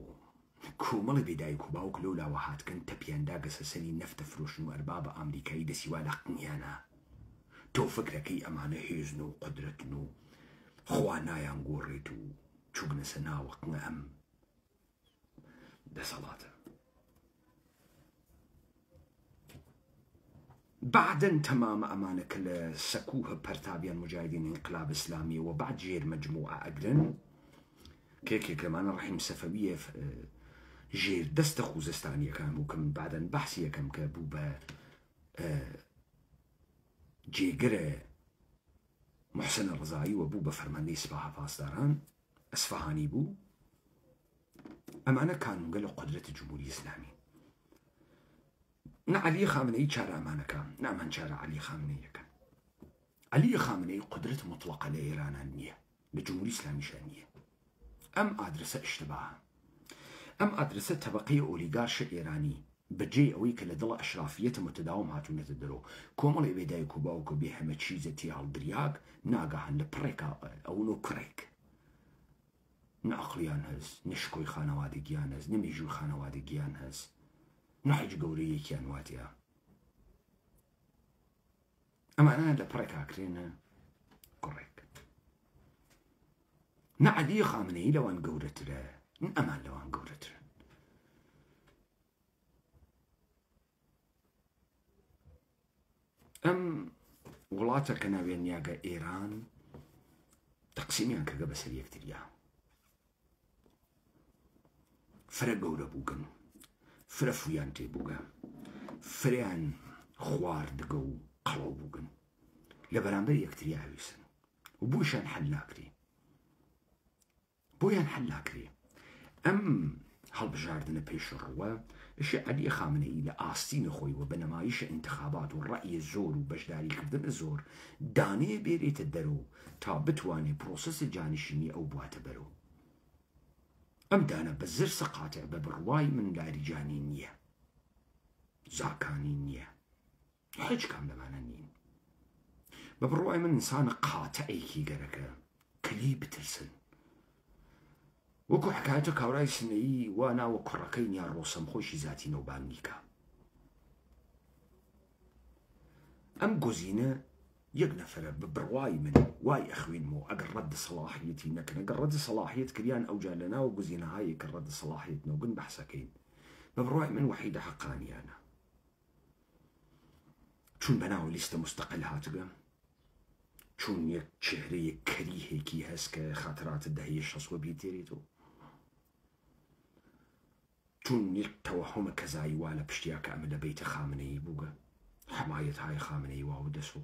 کۆمەڵی بێدایک و باوک لەو لاوە هاتکن تەپیاندا گەسەسەنی نەفتە فرۆشن و ئەربابە ئامریکایی دەسیوا لە قنیانە تۆ فکرەکەی ئەمانە هێزن و قدرەتن و خوا نایان گۆڕێت و چوبنەسە ناوە قنە ئەم دەسەڵاتە بعدن تەمامە ئەمانە کە لە سەکووهە پەرتابیان مجاهدین ئینقلاب ئیسلامی و بعد ژێر مەجموعە ئەگرن کێکێک لەمانە ڕەحیم سەفەویە ژێر دەستە خوزستانیەکان بوو کە من بعدن بەحسی یەکەم کە بوو بە جێگرە محسن ڕزایی و بوو بە فەرماندەی سپاها پاسداران ئەسفەهانی بوو ئەمانە کانونگە لە قدرەتی جمهوری ئیسلامی نە عەلی خامنەی چارە ئەمانەکە نامان چارە عەلی خامنەیەکە عەلی خامنەی قدرەت مطلقە لە ئێرانان نییە لە جمهوری ئیسلامیشان نییە ئەم ئادرسە ئشتباهە ئەم ئادرسە تەبەقەی ئۆلیگارشە ئێرانی بەجێ ئەوەی کە لە دڵە ئەشرافیەتە متەداوم هاتوونەتە دەرەوە کۆمەڵی بێدایک و باوک و بێ هەمە چیزەتی هەڵدریاک ناگەهان لە پڕێکا ئەوون و کوڕێک نە ئەقلیان هەست نە شکۆی خانەوادەگیان هەست نە مێژووی خانەوادەگیان هەست نە حیج گەورەیەکیان واتەیە ئەمانە لە پڕێکاکرێنە کوڕێک نە عەلی خامنەی لەوان گەورەترە ئەمان لەوان گەورەترن ئەم وڵاتە کە ناوێن نیاگە ئێران تەقسیمیان کردە بەسەر یەکتریا فرە گەورە بووگن فرە فویان تێبووگە فریان خواردگە و قەڵەو بووگن لە بەرامبەر یەکتریا هەویسن و بۆیشان حەل ناکرێ بۆیان حەل ناکرێ ئەم هەڵبژاردنە پێشڕوە ئەشی عەلی خامنەئی لە ئاستینە خۆی و بە نەمایشە ئینتخابات و ڕەئیە زۆر و بەشداریکردنە زۆر دانەیە بێرێتە دەرەوە تا بتوانێت پرۆسەسە جانشینی ئەو بواتە بەرەوە ئەم دانە بە زرسە قاتع بە بڕوای من لاریجانی نییە زاکانی نییە هیچ کام لەمانە نین بە بڕوای من ئینسانە قاتعێکی گەرەکە کلی بترسن وەکو حکایەتە کاورای سنەیی وا ناوە کوڕەکەی نیان ڕۆسەم خۆشی زاتی نەوبانگیکە ئەم گۆزینە یەک نەفرە بە بڕوای من وای ئەخوێنمەوە ئەگەر ڕەد سەڵاحیەتی نەکەن ئەگەر ڕەد سەڵاحیەت کریان ئەوجا لە ناوە گۆزینەهایە کە ڕەد سەڵاحیەت نەوبن بەحسەکەین بە بڕوای من وەحیدە حەقانیانە چون بەناوە لیستە مستەقل هاتگە چون یەک چهرەیە کەریهێکی هەست کە خاتراتە دەهەیە شەسوە بیتێرێتەوە چون یەک تەوەهومە کەزایی وا لە پشتیا کە ئەمە لە بەیتە خامنەیی بووگە حمایەت های خامنەی واو دەسۆ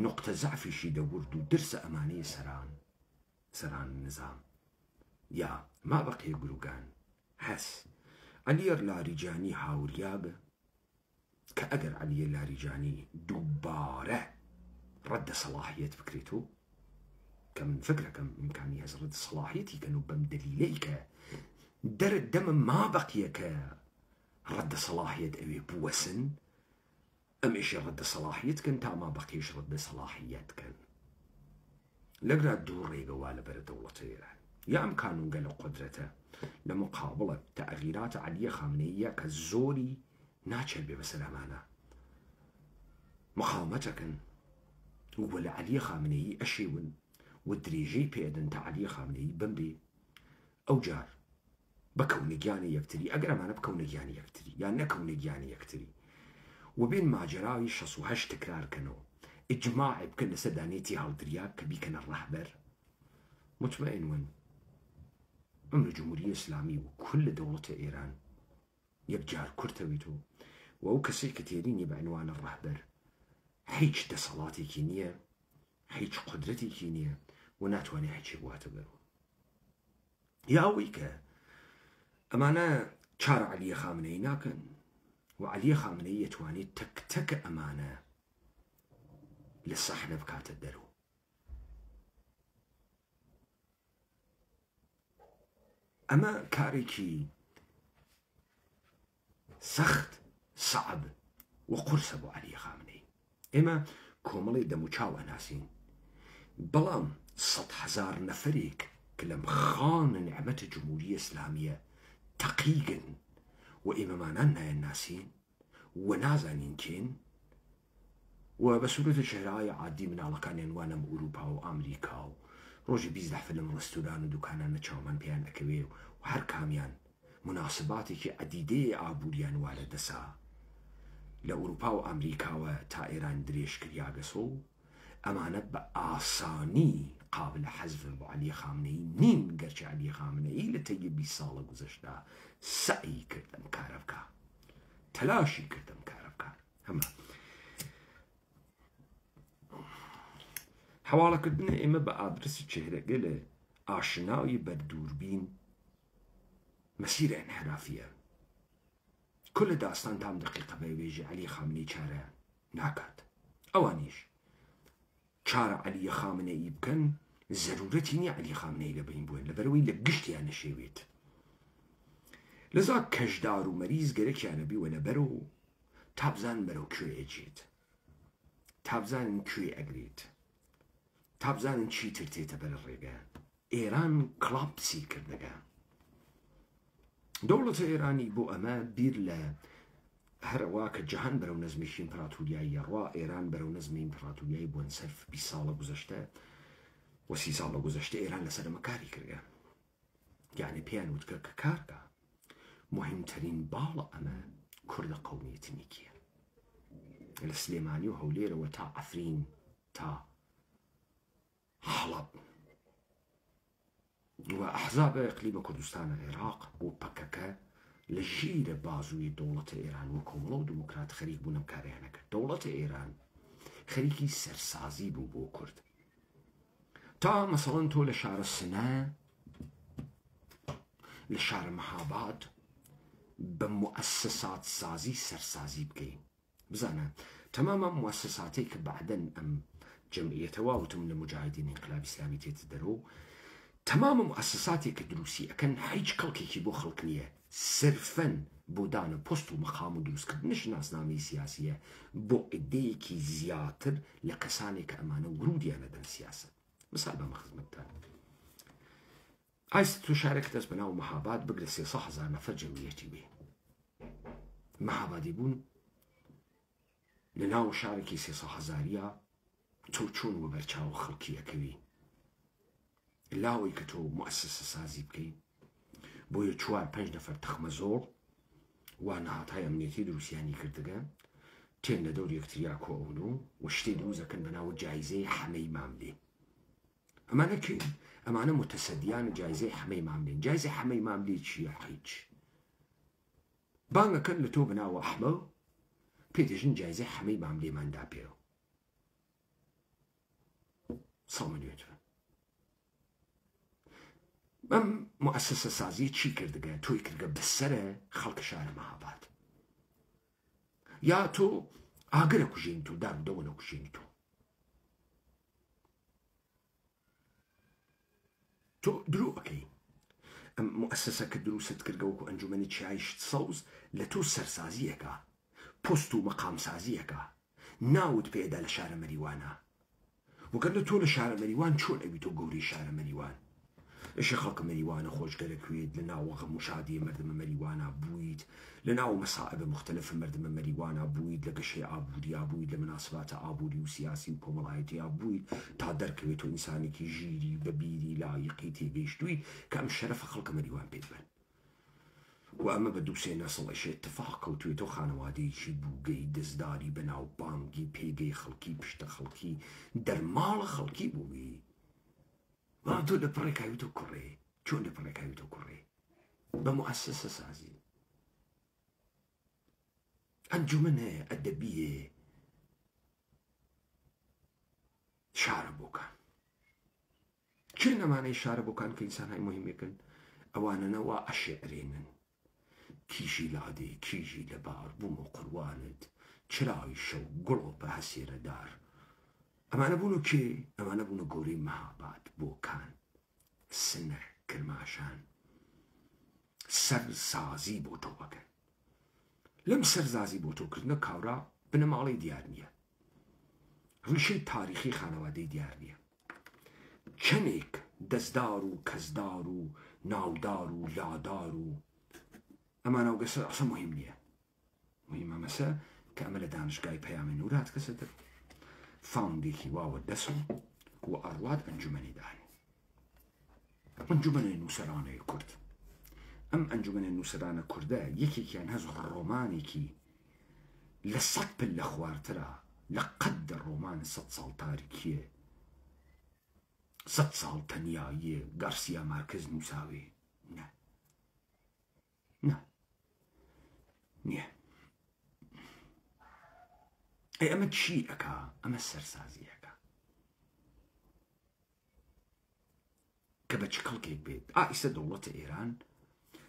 نقطە زعفیشی دەورد و درسە ئەمانەیە سەران نظام یا ما بەقێ گروگان هەس عەلیە لاریجانی هاوریابە کە ئەگەر عەلیە لاریجانی دووبارە ڕەدە سەڵاحیەت بکرێتەوە کە من فکرەکەم ئیمکانی هەز ڕەدە سەڵاحیەتی کەن و بەم دەلیلەی کە دەمە ما بەقیە کە ڕەدە سەڵاحیەت ئەوێ بوەسن ئەمێشی ڕەدە سەڵاحیەت کەن تا ما بەقیش ڕەدە سەڵاحیەت کەن لەگرا دوو ڕێگەوا لەبەرە دەوڵەتە ئێران یا ئەم کانونگە لە قودرەتە لە مقابڵە تەغییراتە عەلیە خامنەییە کە زۆری ناچێت بێ بەسەر ئەمانە مقاومەتەکەن وە لە عەلیە خامنەیی ئەشێون و درێژەی پێدەن تا عەلیە خامنەیی بمبێ ئەو جار بەکەونەگیانی یەکتری ئەگەر ئەمانە بکەونەگیانی یەکتری یان نەکەونەگیانی یەکتری و بێن ماجراوی 68 تکرارکەنەوە ئیجماع بکەن لەسەر دانێتی هەڵدریا کە بیکەنە ڕەهبەر مطمئن ون ئەم لە جمهوری ئیسلامی و کل لە دەوڵەتە ئێران یەکجار کورتەوێتەوە و ئەو کەسێک کە تێرینی بە عنوانە ڕەهبەر هیچ دەسەڵاتێکی نییە هیچ قدرەتێکی نییە و ناتوانێت هیچی بواتە بەرەوە یا ئەوەی کە ئەمانە چارە عەلیە خامنەیی ناکەن و عەلیە خامنەیی ئەتوانێت تەک تەکە ئەمانە لە بکاتە دەرو. ئەمە کارێکی سەخت سەعب و قورسە بۆ عەلی خامنەی. ئێمە کۆمەڵی دەموچاو ئەناسین، بەڵام 100,000 نەفەرێک کە لەم خانە نعمەتە جمهوری ئیسلامیە تەقیگن و ئێمەمانان نایەناسین و نازانین کێن و بە سوورەتە شێرای عادی مناڵەکانیان وانە ئوروپا و ئەمریکا و ڕۆژی 20 فیلم ڕستوران و دوکانانە چاومان پێیان ئەکەوێ و هەر کامیان مناسباتێکی عەدیدەیە ئابووریان وا لە دەسا لە ئوروپا و ئەمریکاوە تا ئێران درێژ کریاگەسۆ و ئەمانە بە ئاسانی قابل حەزفن بۆ عەلی خامنەی نین، گەرچە عەلی خامنەی لە تەیە 20 ساڵە گوزەشتا سعی کرد ئەم کارە بکە، تەلاشی کرد ئەم کارە بکە. هەمە حواڵەکردنە ئێمە بە ئادرسی چێرەگە لە ئاشنایی بەردووربین مەسیرە ئەنحرافیە. کل داستان تام دقیقە بەوێژی عەلی خامنەی چارە ناکات. ئەوانیش چارە عەلی خامنەی بکەن زەرورەتی نییە عەلی خامنەی لەبین بوون لەبەرەوەی لە گشتیان نەشێوێت. لەذا کەژدار و مەریز گەرەکیانە بیوە لەبەر و تابزان بەرەو کوێ ئەجێت، تابزانن کوێ ئەگرێت، تابزانن چی تر تێتە بەرە ڕێگە. ئێران کڵاپسی کردەگە. دەوڵەتە ئێرانی بۆ ئەمە بیر لە هەرەوا کە جەهان بەرەو نەزمێکی ئیمپراتوریایی ڕوا ئێران بەرەو نەزمی ئیمپراتوریایی بۆن سەرف 20 ساڵە گوزەشتە و 30 ساڵە گوزەشتە ئێران لەسەر ئەمە کاری کردە. یعنی پێیان وتکە کە کارکە مهمترین باڵە ئەمە کوردە قەومی ئێتنیکیە لە سلێمانی و هەولێرەوە تا ئەفرین تا حەڵەب و ئەحزاب ئیقلیمە کوردستانە عێراق بۆ پەکەکە لە ژیرە بازووی دەوڵەتە ئێران و کۆمەڵە و دموکرات خەریک بوون ئەم کاریانە کرد. دەوڵەتە ئێران خەریکی سەرسازی بوو بۆ کورد. تا مەسەڵەن تۆ لە شارە سنە لە شارە مەهاباد بە موەسسەسات سازی سەرسازی بکەین. بزانە تەمامە موەسساتەی کە بەعدەن ئەم جەمعیەتەوە وتم لە مجاهدین ئینقلابی ئیسلامی تێتە دەرۆ، تەمامە موەسساتێک کە دروستی ئەکەن هیچ کەڵکێکی بۆ خەڵک نییە، سرفەن بۆ دانە پۆست و مەقام و دروستکردنی شناسنامەی سیاسیە بۆ عدەیەکی زیاتر لە کەسانێک کە ئەمانە ورودیانە دەن سیاست. مثال بەمە خزمەتتان ئایست تۆ شارێک دەست بەناو مەهاباد بگرە 300,000 نەفەر جەمعیەتی بێ. مەهابادی بوون لە ناو شارێکی 300,000ە تۆ چۆن وە بەرچاو خەڵکی ئەکەوی لاوەی کە تۆ موەسسە سازی بکەین بۆیە 4-5 نەفەر تەخمە زۆر وا نەهاتای ئەمنیەتی دروستیانی کردگە تێن لە دەور یەکتریا کۆون و شتێ دروست دەکەن بەناوە جایزەی حەمەی ماملێ. ئەمانە کێن؟ ئەمانە متەسەدیانە جایزەی حەمەی ماملێن. جایزەی حەمەی ماملێ چییە؟ هیچ. بانگەکەن لە تۆ بەناوە ئەحمە پێدەژن جایزەی حەمەی ماملێماندا پێوە. ساڵمەنوێتە ئەم موەسسە سازی چی کردگە؟ تۆی کردگە بەسەرە خەڵکە شارە مەهاباد. یا تۆ ئاگرە کوژێنی تۆ دار و دەوڵە کوژێنی تۆ درۆ ئەەکەی. ئەم موەسسە کە دروست کردگە وەکو ئەنجومەنی چیایشت سەوز لە تۆ سەرسازیەکە، پۆست و مەقام سازیەکە، ناوت پێدا لە شارە مەریوانە. وەگەر لە تۆ لە شارە مەریوان چۆن ئەوی تۆ گەوری شارە مەریوان؟ ئەشی خەڵکە مەریوانە خۆشگەرەکوێت لە ناو وەغە مشادی مردمە مەریوانە بوویت، لە ناو مەسائب مختلف مردمە مەریوانە بوویت، لە گەشەی ئابووریا بوویت، لە مناسباتە ئابووری و سیاسی و کۆمەڵایەتیا بوویت تا دەرکەوێت و ئینسانێکی ژیری بەبیری لایقی تێگەیشتووی کە ئەم شەرەفە خەڵکە مەریوان پێت بن. و ئەمە بە 2-3 نەسڵ ئەشێ اتفاق کەوتوێتەوە خانەوادەیەکی بووگەی دەستداری بەناو بانگی پێگەی خەڵکی پشتە خەڵکی دەرماڵە خەڵکی بووی. تۆ لە پڕێکاوی تۆ کوڕێ چۆن لە پڕێکاوی تۆ کوڕێ بە موەسسە سازی ئەنجومەنە ئەدەبیە شارە بۆکان. چێ نەمانەی شارە بۆکان کە ئینسانهای مهمێکن؟ ئەوانەنەوە ئەشێعرێنن کیژی لادێ کیژی لەبار بوومە قوروانت چراوی شەو گوڵۆ بە هەسێرەدار ئەمانە بوونە کێ؟ ئەمانە بوونە گۆرەی مەهاباد بۆکان، سنە کرماشان، سەرسازی بۆ تۆ بکەن. لەم سەرسازی بۆ تۆکردنە کاورا بنەماڵی دیار نییە، ڕیشەی تاریخی خانەوادەی دیار نییە. چەندێک دەستدار و کەسدار و ناودار و لادار و ئەمانە و گەسە ئەسە مهم نییە. مهمە مەسە کە ئەمە لە دانشگای پەیامی نورات کەسەتر فاوندێکی واوە دەسم و ئەڕوات ئەنجومەنی داهێ، ئەنجومەنە نووسەرانەی کورد. ئەم ئەنجومەنە نووسەرانە کوردە یەکێکیان هەز ڕۆمانێکی لە 100 پل لە خواردترە لە قەد ڕۆمان 100 ساڵ تاریکیە، 100 ساڵ تەنیاییە گارسیا مارکز نووساوێ. نە نییە. ئەی ئەمە چی ئەکا؟ ئەمە سەرسازیەکە کە بە چ کەڵکێک بێت. ئایسە دەوڵەتە ئێران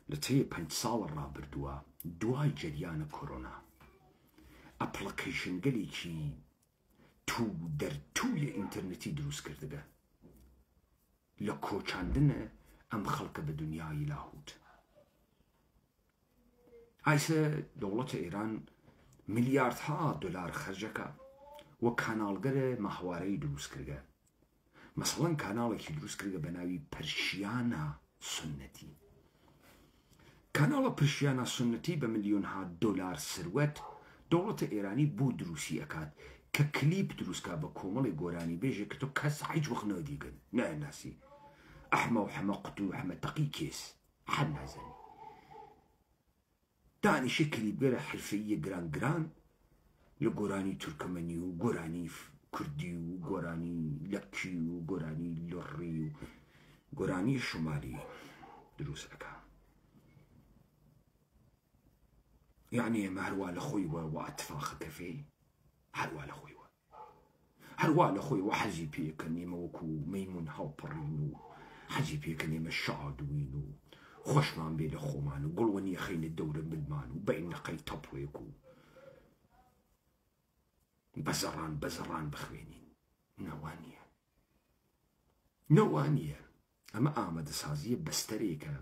لە طی 5 ساڵە ڕابردووە دوای جەریانە کۆرۆنا ئەپڵیکەیشنگەلێکی دەرتوویە ئینتەرنێتی دروست کردگە لە کۆچاندنە ئەم خەڵکە بە دنیای لاهوت. ئایسە دەوڵەتە ئێران ملیاردها دلار خەرجەکە وە کاناڵگەرە ماهوارەی دروست کردگە. مەسەڵەن کاناڵێکی دروست کردگە بە ناوی پەرشیانە سنەتی. کاناڵە پرشیانە سنەتی بە ملیۆنها دلار سروەت دەوڵەتە ئێرانی بۆ دروستی ئەکات کە کلیپ دروستکە بە کۆمەڵی گۆرانی بێژێ کە تۆ کەس هیچ وەخت نەدیگەن نەناسی ئەحمە و حەمەقت و حەمە تەقی کێس حەد نازەنی. دانیشە کلیپگەرە حرفەیە گران لە گۆرانی تورکمەنی و گۆرانی کوردی و گۆرانی لەکی و گۆرانی لۆڕی و گۆرانی شمالی دروست ئەکا. یعنی ئێمە هەروە لە خۆیوە و ئەتفاقە کەفێ هەروە لە خۆیوە هەروە لە خۆیوە حەزی پێکەن ئێمە وەکو مەیمون هاوپەڕین و حەزی پێکەن ئێمە شادوین و خۆشمان بێ لە خۆمان و گوڵوەنیە خەینە دەورە ملمان و بەین نەقەی تەپوێک و بەزەڕان بخوێنین. نەوانیە. ئەمە ئامادەسازیە بەستەرێکە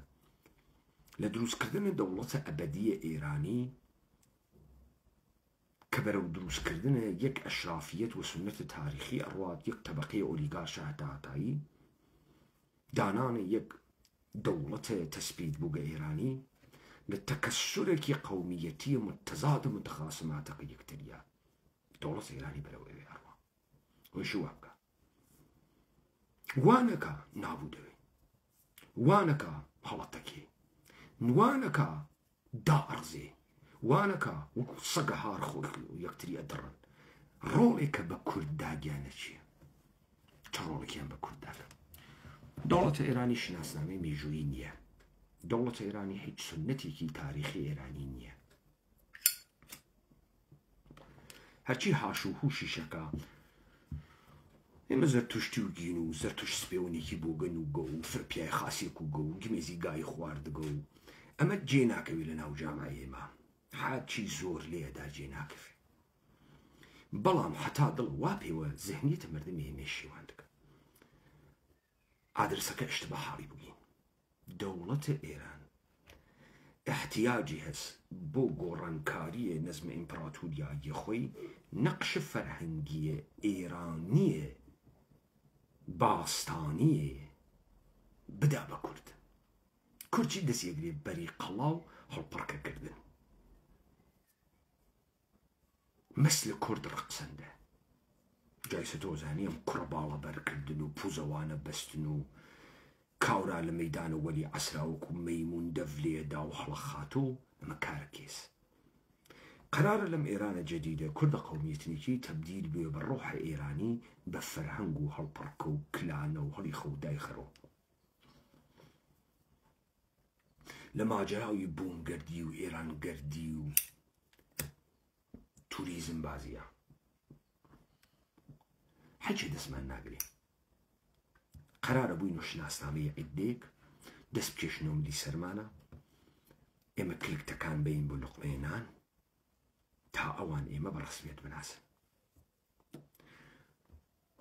لە دروستکردنە دەوڵەتە ئەبەدیە ئێرانی کە بەرەو دروستکردنە یەک ئەشرافیەت و سنەتە تاریخی ئەڕوات یەک تەبەقەی ئۆلیگارشە هەتاتایی دانانە یەک دەوڵەتە تەسبیت بووگە ئێرانی لە تەکەسورێکی قەومیەتی متەزاد و متەخاسماتەکە یەکتریە. دەوڵەت ئێرانی بەرەو ئەوێ ئەڕوا وەشی وا بکە وانەکە نابوو دەوێ وانەکە هەڵەتەکێ وانەکە دائەڕزێ وانەکە وەکو سەگە هار خۆی و یەکتری ئەدڕن. ڕۆڵێکە بە کورد داگیانە چییە؟ چ ڕۆڵێکیان بە کورد داگەن؟ دەوڵەتە ئێرانی شناسنامەی مێژوویی نییە. دەوڵەتە ئێرانی هیچ سنەتێکی تاریخی ئێرانی نییە. هەرچی هاش و هوشیشەکە ئێمە زەرتوشتی و گین و زەرتوش سپێونێکی بۆ گەن و گە و فرپیای خاسێک و گە و گمێزی گای خواردگە و ئەمە جێ ناکەوێ لە ناو جامای ئێمە هاچی زۆر لێدا جێ ناکەوێ. بەڵام حتا دڵ وا پێوە زەهنیەتە مردمی ئێمە شێوان دەکە ئادرسەکە ئشتە بە حاڵی بگین. دەوڵەتە ئێران احتیاجی هەست بۆ گۆڕانکاریە نەزمە ئیمپراتوریایە خۆی نەقشە فەرهەنگیە ئێرانیە باستانیە بدا بە کورد. کورچی دەسێگرێ بەری قەڵاو هەڵپڕکەکردن مەسلە کورد ڕقسەندە جایسە تۆزانی ئەم کوڕە باڵە بەرکردن و پوزەوانە بەستن و کاورا لە مەیدانە وەلی عەسراوەکو مەیمون دەڤلێدا و هەڵەخاتۆ ئەمە کارە کێس. قرارە لەم ئێرانە جەدیدە کوردە قەومیەتنێکی تەبدیل بێ بە ڕۆحە ئێرانی بە فەرهەنگ و هەڵپڕکە و کلانە و هەڵی خەودای خەرۆ لە ماجراوی بوومگەردی و ئێرانگەردی و توریزم بازیە هەچی دەستمان ناگرێ. قرارە بووین و شناسنامەیە عیدێک دەست بکێشنەوە ملی سەرمانە ئێمە کلکتەکان بین بۆ لوقمێنان تا ئەوان ئێمە بە ڕسمیەت بناسن.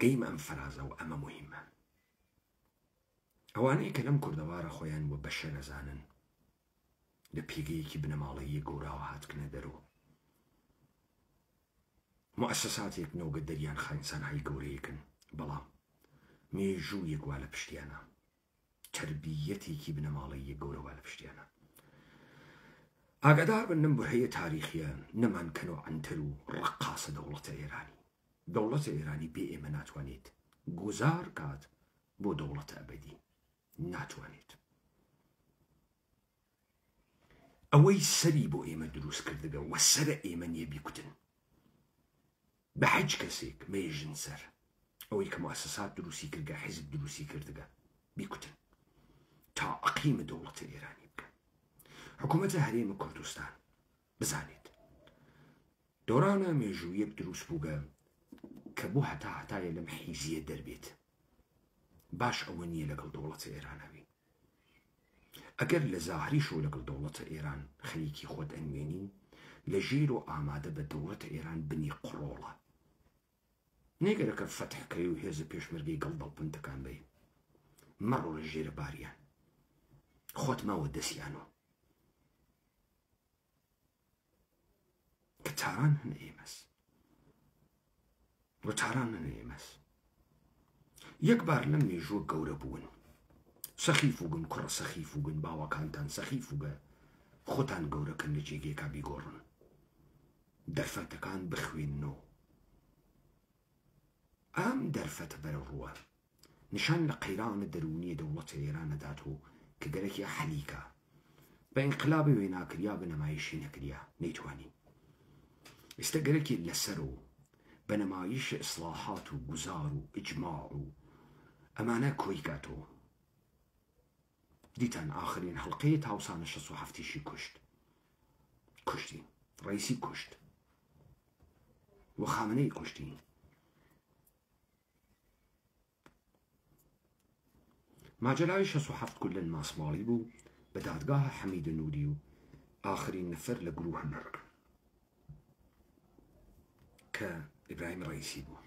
گەیم ئەم فەرازە و ئەمە مهمە. ئەوانەی کە لەم کوردەوارە خۆیان وە بەشە نەزانن لە پێگەیەکی بنەماڵەیە گەوراوە هاتکنە دەرەوە. مؤسساتێک نەوگە دەریان خاینسانهای گەورەیەکن، بەڵام مێژوویەک وا لە پشتیانە، تربیەتێکی بنەماڵەیە گەورەوە لە پشتیانە. ئاگادار بن نم بهەیە تاریخیە نەمانکەن و عنتر و ڕقاسە دەوڵەتە ئێرانی. دەوڵەتە ئێرانی بێ ئێمە ناتوانێت گوزار کات بۆ دەوڵەتە ئەبەدی، ناتوانێت. ئەوەی سەری بۆ ئێمە دروست کردگە وە سەرە ئێمە نییە بیکوتن بە هیچ کەسێک مێژن سەر ئەوەی کە مؤسسات دروستی کردگە، حیزب دروستی کردگە بیکوتن تا ئەقیمە دەوڵەتە ئێرانی بکەن. حکوومەتە هەرێمە کوردستان بزانێت دۆرانە مێژوویەک دروست بووگە کە بۆ هەتایە لەم حیزیە دەربێت. باش ئەوە نییە لەگەڵ دەوڵەتە ئێرانەوی. ئەگەر لە زاهریش و لەگەڵ دەوڵەتە ئێران خەریکی خۆت ئەنوێنی، لە ژێر و ئامادە بە دەوڵەتە ئێران بنی قڕۆڵە. نێگەرەکە فەتحکەی و هێزە پێشمەرگەی گەڵدەڵپنتەکان بێ، مەڕۆ لە ژێرە باریان، خۆت ماوە دەستیانەوە کە تاران هەن ئێمەس و تاران هەن ئێمەس. یەک بار لەم مێژووە گەورە بوون، سەخیف وگن، کوڕە سەخیف وگن، باوەکانتان سەخیف وگە، خۆتان گەورەکەن لە جێگێکا بیگۆڕن، دەرفەتەکان بخوێننەوە. ئەم دەرفەتە بەرە ڕووە نیشان لە قەیرانە دەرونیە دەوڵەتە ئێرانەدات و کە گەرەکی حەلیکە بە ئینقلابی وێ ناکریا بە نەمایشی نەکریا نەیتوانی. ئێستا گەرەکی لەسەر و بە نەمایش ئیسلاحات و گوزار و ئیجماع و ئەمانە کۆی کاتەوە. دیتان ئاخرین هەڵقەیە تاوسانە 67ی کوشتی، ڕئیسی کوشت و خامنەی کوشتی. ماجەرای 67 کولن ماسماڵی بوو بە دادگاها حەمید نووری و ئاخرین نەفەر لە گروه مەرگ کە ئیبراهیم ڕئیسی بوو.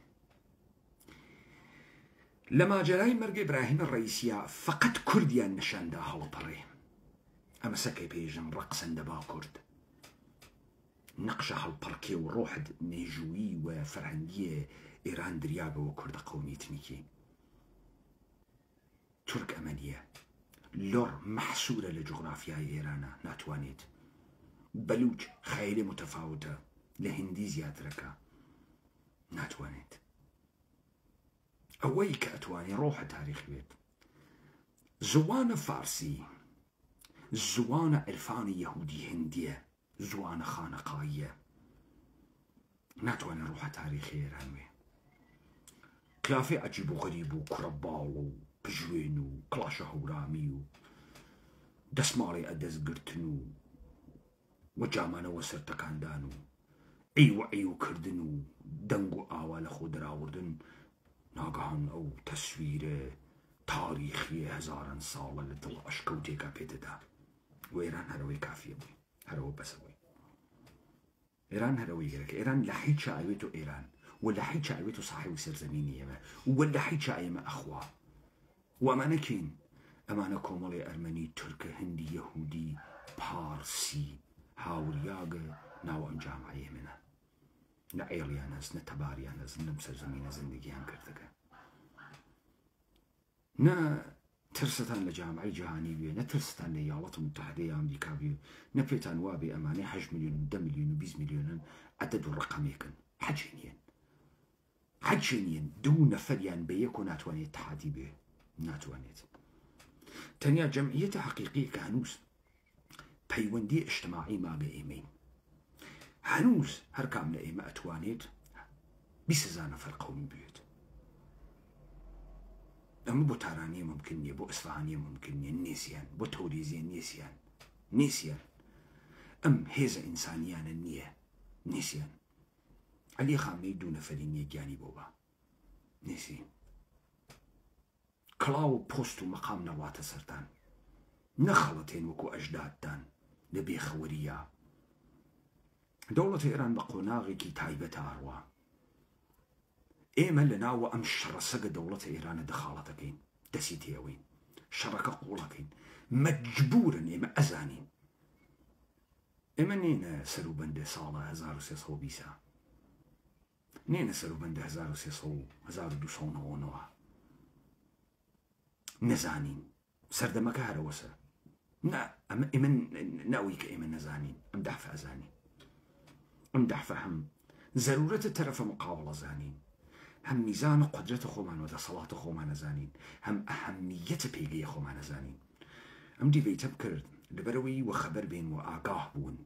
لە ماجەرای مەرگی ئیبراهیم ڕئیسیە فقط کوردیان نیشاندا هەڵەپەڕێ. ئەمە سەکەی پێژم ڕەقسەندە با کورد، نەقشە هەڵپەڕکێ و ڕۆحت مێژووی و فەرهەنگیە ئێران دریابەوە کوردە قەومی تنیکی. تورک ئەمەنیە لۆر مەحسوورە لە جغرافیای ئێرانە، ناتوانێت. بەلوچ خەیلی متەفاوتە، لە هندی زیاترەکە، ناتوانێت. ئەوەی کە ئەتوانی ڕۆحە تاریخ بێت. زوانە فارسی، زوانە عرفانی یەهودی هندیە، زوانە خانەقاییە، ناتوانێت ڕۆحە تاریخی ئێران بێ. کلافێ عەجیب و غەریب و کوڕە باڵ و پژوێن و کڵاشە هەورامی و دەسماڵی ئەدەستگرتن و جامانەوە سەرتەکاندان و ئەی و کردن و دەنگ و ئاوا لە خۆ دەراوردن. ناگەهان ئەو تەسویرە تاریخی هەزاران ساڵە لە دڵ ئەشکەوتێکا پێدەدا و ئێران هەرەوەی کافیە بووی، هەرەوە بەسەوەی. ئێران هەرەوەی گەرەکە ئێران لە هیچ ئاوێت و ئێران و لە هیچ ئاوێت و ساحیبی سەرزەمینی ئێمە و لە هیچ ئێمە ئەخوا و ئەمانە کین؟ ئەمانە کۆمەڵی ئەرمەنی، تورکە، هندی، یەهودی، پارسی، هاوریاگە ناو ئەم جامعەیە منە. نە ئێڵیان هەست، نە تەباریان هەست، لەم سەرزەمینە زندگیان کردەکە. نە ترستان لە جامعەی جیهانی بێ، نە ترستان لە یاڵەتە متحیدەی ئەمریکا بێ، نە پێتان وابێ ئەمانەی 8 ملیۆن و 10 ملیۆن و 20 ملیۆنن عەدەد و ڕقەمێکن. حەجێنیەن دوو نەفەریان بە یەک و ناتوانێت تحادی بێ، ناتوانێت. تەنیا جەمعیەتە حەقیقی کە هەنووس پەیوەندی ئیجتیماعی ماگە ئێمەین. هەنووس هەر کام لە ئێمە ئەتوانێت 20,000 نەفەر قەومی بێت. ئەمە بۆ تارانیە ممکن نییە، بۆ ئەسفەهانیە ممکن نییە، نێسیان بۆ تەوریزیە نێسیان ئەم هێزە ئینسانیانە نییە، نێسیان. عەلی خامنەی دوو نەفەری نییە گیانی بۆ بە نێسی. کڵاو و پۆست و مەقام نەواتە سەرتان، نەخەڵەتێن وەکو ئەژدادتان لە بێخەوەریە. دەوڵەتە ئێران بە قۆناغێکی تایبەتە ئاڕوا. ئێمە لەناوە ئەم شەڕەسەگە دەوڵەتە ئێرانە دەخاڵەتەکەین دەسی تێەوەین شەڕەکە قوڵەکەین مەجبورن ئێمە ئەزانین ئێمە نێنە سەروبەندە ساڵە 1320 نێنە سەروبەندە 1300 نەزانین سەردەمەکە هەرەوەسە ئێمە ناوی کە ئێمە نەزانین ئەم دەحفە ئەزانین ئەم دەحفە هەم ضرورەتە تەرەفە مقاوڵە زانین هەم میزانە قودرەتە خۆمان و دەسەڵاتە خۆمان نەزانین هەم ئەهەمیەتە پێگەیە خۆمان نەزانین ئەم دیڤیتە بکرد لەبەرەوەی وە خەبەر بێن و ئاگاه بوون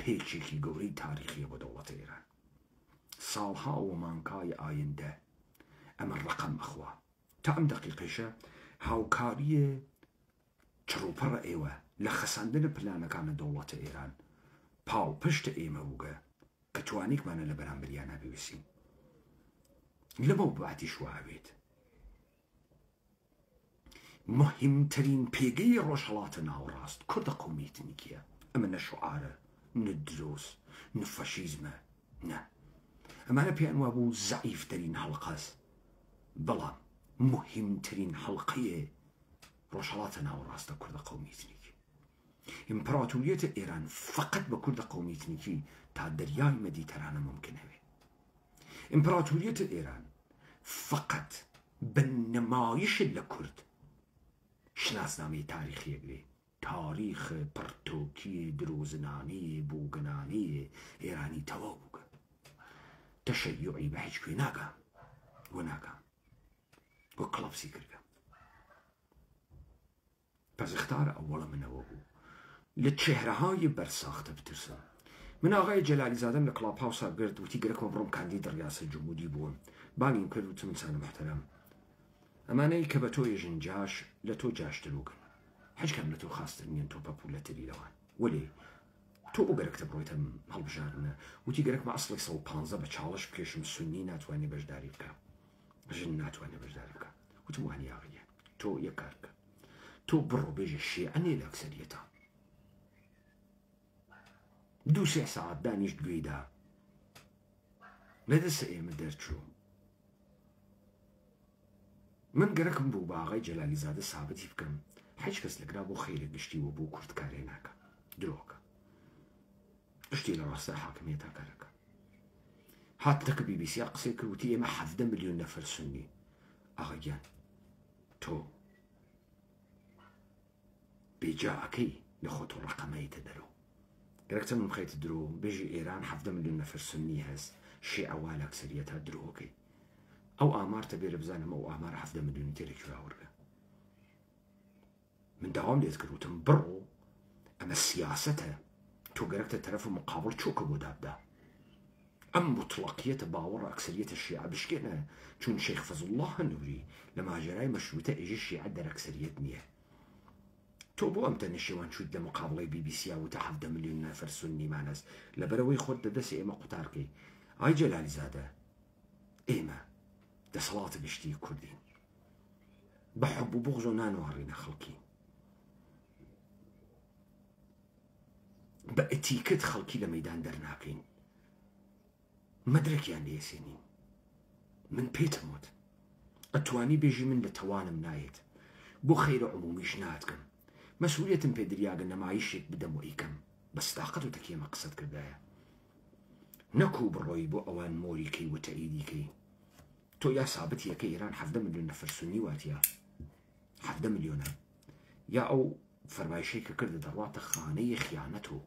پێچێکی گەورەی تاریخیە بۆ دەوڵەتە ئێران ساڵها و مانکای ئایندە ئەمە ڕقم ئەخوا تا ئەم دەقیقەشە هاوکاریە چڕوپەڕە ئێوە لە خەساندنە پلانەکانە دەوڵەتە ئێران پاو پشتە ئێمە وگە کە توانێکمانە لە بەرامبەریان نەبیویستین لەبەو بەعتی شواوێت مهمترین پێگەی ڕۆژهەڵاتە ناوەڕاست کوردە قەومی ئێتنیکیە ئەمە نە شوعارە نە درۆس نە فەشیزمە نە ئەمانە پێیان وابوو زەعیفترین هەڵقەس بەڵام مهمترین هەڵقەیە ڕۆژهەڵاتە ناوەڕاستە کوردە قەومی ئێتنیکی ئیمپراتوریەتە ئێران فقط بە کوردە قەومی ئێتنیکی تا دەریای مەدیتەرانە ممکنەوێ ئیمپراتوریەتە ئێران فقط بە نەمایشت لە کورد شناسنامەی تاریخیەکرێ تاریخ پڕتۆکی درۆزنانی بووگەنانی ئێرانی تەواو بووگە تەشەیوعی بە هیچ کوێ ناگەم وە ناگەم وە کڵەپسی کردم پس اختار ئەوەڵە منەوە بوو لە چێهرەهای بەرساختە بترسم من ئاغای جەلالیزادەم لە کڵاپاوسا گرت وتی گرەکەوە بڕۆم کاندید ڕیاسە جمهوری بووم بانیم کرد وتم چانە محتەرەم ئەمانەی کە بە تۆ ێژن جاش لە تۆ جاشتر وکن هیچ کەم لە تۆ خاستر نیەن تۆ پەپولەتری لەوان وەلێ تۆ بۆ گەرەکتە بڕۆیتە هەڵبژارنە وتی گەرەکمە ئەسڵی 150 بە چاڵش بکێشم سونی ناتوانێ بەشداری بکە ژن ناتوانێ بەشداری بکە وتم وانی ئاغیە تۆ یەک کار بکە تۆ بڕۆ بێژە شیعەنێ لە ئەکسەریەتە 2-3 ساعت دانیشت گوێیدا لەدەستە ئێمە دەرچوو من گەرەکم بوو بە ئاغای جەلالیزادە سابەتی بکەم هیچ کەس لەگرا بۆ خەیرە گشتیوە بۆ کورد کارێ ناکە درۆکە گشتی لە ڕاستە حاکمیەتا کارەکە هاتنەکە BBC قسەی کردوتی ئێمە 17 ملیۆن نەفەر سونی ئاغاگیان تۆ بێجا ئەکەی لە خۆتۆ ڕقەمەیتە دەرەوە گەرەکتە من بخەیتە درۆ بێژی ئێران 17 ملیۆن نەفەر سونی هەست شیعەوا لە ئەکسەریەتا درۆکەی ئەو ئامارتە بێرە بزانم ئەو ئامار 17 ملیۆنی تێرەکیاوەرگە من داوام لێت کردوتم بڕۆ ئەمە سیاسەتە تۆ گەرەکتە تەرەفە مقابڵ چۆکە بۆ دابدا ئەم مطلقیەتە باوەڕ ئەکسەریەتە شیعە بشکێنە چون شەیخ فەزڵڵاه هەنووری لە ماجەرای مەشروتە ئێژی شیعە دەرەکسەریەت نییە تۆ بۆ ئەم تەنەشێوان چوت لە مقابڵەی BBC وتە 17 ملیۆن نەفەر سونیمان هەست لەبەرەوەی خۆت دەدەسی ئێمە قوتارکەی ئای جەلالیزادە ئێمە دەسەڵاتە گشتی کوردین بە حەب و بوغز و نانوەڕینە خەڵکی بە ئەتیکت خەڵکی لە مەیدان دەرناکەین مەدرەکیان لێسێنین من پێتم وت ئەتوانی بێژی من لە تەوانم نایێت بۆ خەیرە عمومیش ناتکەم مەسئولیەتم پێدریاگە نەمایشێک بدەم و ئیکەم بە سداقەت و تەکیەمە قسەت کردایە نەکوو بڕۆی بۆ ئەوان مۆریکەی و تەئیدیکەی تۆ یا سابەتیەکە ئێران 17 ملیۆن نەفەر سونی واتیە 17 ملیۆنە یا ئەو فەرمایشەی کە کردە دەڕواتە خانەی خیانەت و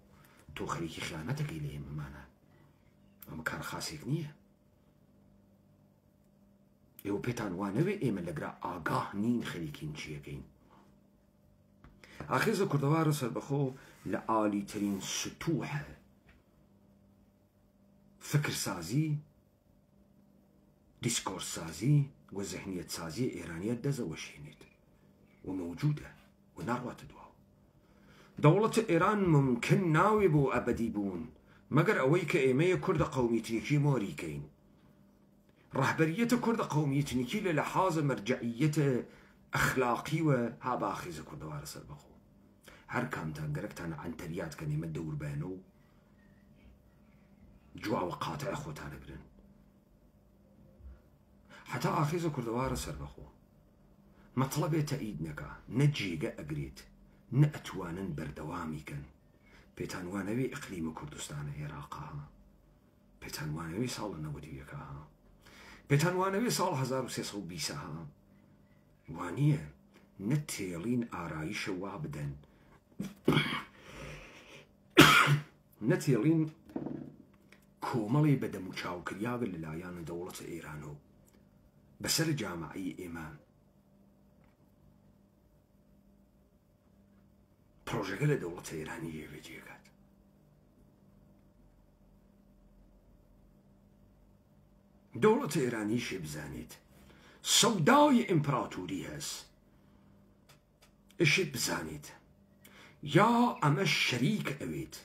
تۆ خەریکی خیانەتەکەی لە ئێمەمانە ئەمە کار خاسێک نییە ئێوە پێتان وانەوێ ئێمە لەگرا ئاگاه نین خەریکین چیەکەین ئاخێزە کوردەوارە سەربەخۆ لە عالیترین ستوحە فکرسازی دیسکۆرسازی و ذهنیەت سازی ئێرانیە دەزەوەشێنێت و مەوجودە و ناڕواتە دواوە دەوڵەتە ئێران ممکن ناوێ بۆ ئەبەدی بوون مەگەر ئەوەی کە ئێمەیە کوردە قەومیتنیکی مۆریکەین ڕەهبەریەتە کوردە قەومیتنیکی لە لەحاظە مەرجعیەتە ئەخلاقی وە ها باخیزە کوردەوارە سەربەخۆ هەر کامتان گەرەکتان ئەنتەریات کە نێمە دەور بێنە و جواوە قاتە خۆتانەگرن حتى ئاخیزە کوردەوارە سەربەخۆ مەطلبێ تەئید نەکا نەجێگە ئەگرێت نە ئەتوانن بەردەوامیکەن پێتان وانەوێ ئیقلیمە کوردستانە عێراقا پێتان وانەوێ ساڵە 90ەکە پێتان وانەوێ ساڵ 1320 وانییە نەتێڵین ئارایشە وا بدەن نەتێڵین کۆمەڵی بەدەم و چاوکریاگە لەلایەنە دەوڵەتە ئێرانەوە بەسەر جامعی ئێمە پرۆژەکە لە دەوڵەتە ئێرانی یێوێجێکات دەوڵەتە ئێرانیشێ بزانێت سەودای ئیمپراتوری هەست ئشت بزانێت یا ئەمە شەریک ئەوێت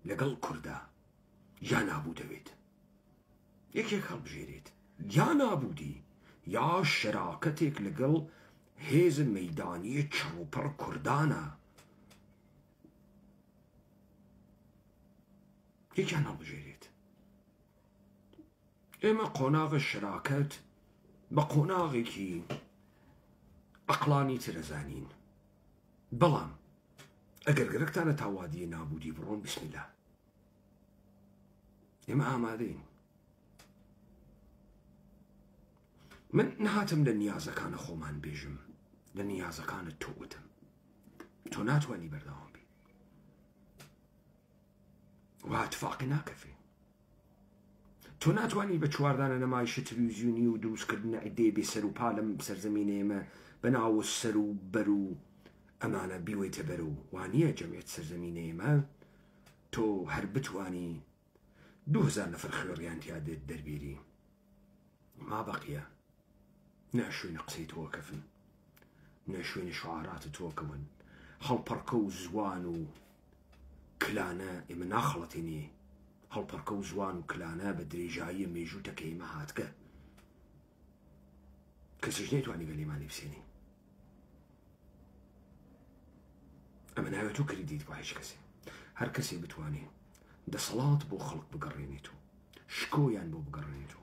لەگەڵ کووردا یا نابوو دەوێت یەکێک هەڵبژێرێت یا نابوودی یا شەراکەتێک لەگەڵ هێزە مەیدانی چڕوپەڕ کوردانە یەکیان هەڵبژێرێت ئێمە قۆناغە شەراکەت بە قۆناغێکی عەقڵانی ترەزانین بەڵام ئەگەر گرەکتانە تاوادیە نابوودی بڕۆن بسمیلا ئێمە ئامادەین من نهاتم لە نیازەکانە خۆمان بێژم لە نیازەکانت تۆوتم تۆ ناتوانی بەردەوام بی و اتفاقی ناکەفێ تۆ ناتوانی بە چواردانە نەمایشە تەلەڤیزیۆنی و دروستکردنە ئەدێ بێ سەر و پا لەم سەرزەمینە ئێمە بەناوە سەر و بەر و ئەمانە بیوەیتە بەر و وانییە جەمعیەت سەرزەمینە ئێمە تۆ هەر بتوانی 2000 نەفەر خوێڕیان تیا دێت دەربێری ما بەقیە نە شوێنە قسەی تۆکەفن نە شوێنی شعاراتە تۆکەون هەڵپەڕکە و زوان و کلانە ئێمە ناخەڵەتێنێ هەڵپەڕکە و زوان و کلانە بە درێژایی مێژووتەکە ئێمە هاتکە کەسیش نەیتوانی بە لێمانی بسێنی ئەمە ناوێت و کردیت بۆ هیچ کەسێ هەر کەسێ بتوانێ دەسەڵات بۆ خەڵک بگەڕێنێت و شکۆیان بۆ بگەڕێنێت و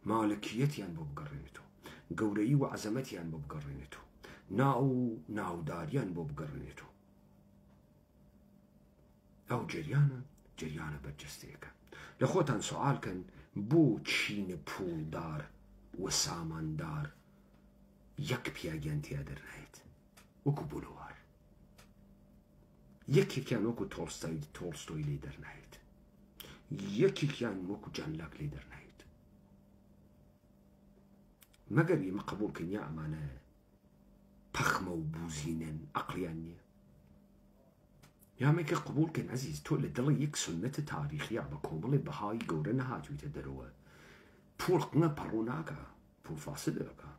مالکیەتیان بۆ بگەڕێنێت و گەورەیی و عەزەمەتیان بۆ بگەڕێنێت و ناوداریان بۆ بگەڕێنێت و ئەو جریانە بەرجەستەیەەکە لە خۆتان سوالکەن بۆ چینە پوڵدار و ساماندار یەک پیاگیان تیا دەرنایێت وەکو بولوار یەکێکیان وەکو تۆڵستۆی لێ دەرنایێت یەکێکیان وەکو جانلاک لێ دەرنایێت مەگەر ئێمە قبوڵکەین یا ئەمانە پەخمە و بوزینن عەقڵیان نییە یامێکە قبوڵکەن عەزیز تۆ لە دڵی یەک سنەتە تاریخیە بە کۆمەڵی بەهای گەورە نەهاتوویتە دەرەوە پوڵ قنە پەڕوو ناکە پوڵ فاسد دەکە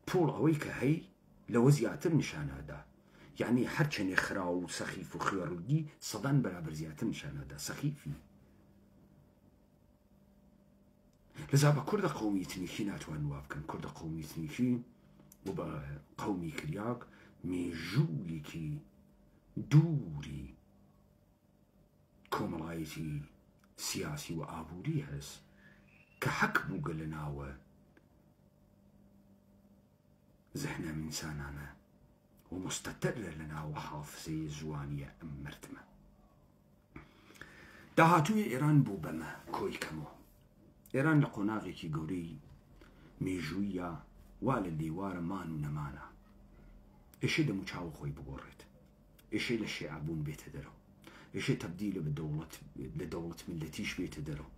پوڵ ئەوەی کە هەی لەوە زیاتر نیشانەدا یعنی هەرچەنێ خرا و سەخیف و خوێڕگی سەدان بەرابەر زیاتر نیشانەدا سەخیفی لەذا بە کوردە قەومی تنیکی ناتوان وا بکەن کوردە قەومی تنیکی و بە قەومی کریاک مێژوویەکی دووری کۆمەڵایەتی سیاسی و ئابووری هەست کە حەک بووگە لە ناوە زەهنە ئینسانانە و مستەتەرە لە ناوە حافزەی زوانیە ئەم مردمە داهاتووی ئێران بوو بەمە کۆی کەمەوە ئێران لە قۆناغێکی گەورەی مێژوویە وا لە لێوارە مان و نەمانە ئێشێ دەموچاو خۆی بگۆڕێت ئێشێ لە شێعبوون بێتە دەرەوە ئێشێ تەبدیلە بە لە دەوڵەت میلەتیش بێتە دەرەوە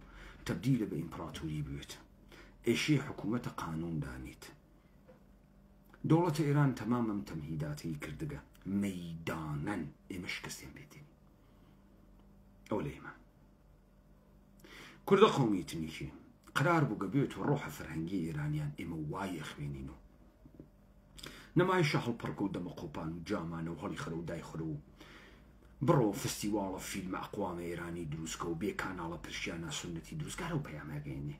تەبدیلە بە ئیمپراتوری بێت ئێشێ حکوومەتە قانون دانیت دەوڵەتە ئێران تەمامەم تەمهیداتی کردگە مەیدانەن ئێمە شکستیان بێتین ئەو لە ئێمە کوردە قەومی تنیکی قرار بوو گەبێت و ڕۆحە فەرهەنگی ئێرانیان ئێمە وایە خوێنین و نەمایشە هەڵپەڕکە و دەمە قۆپان و جامانە و هەڵی خەرە و دایخەرە و بڕۆ فستیواڵە فیلمە ئەقوامە ئێرانی دروستکە و بێ کاناڵە پرشیانە سونەتی دروستکارە و پەیامەگەینێ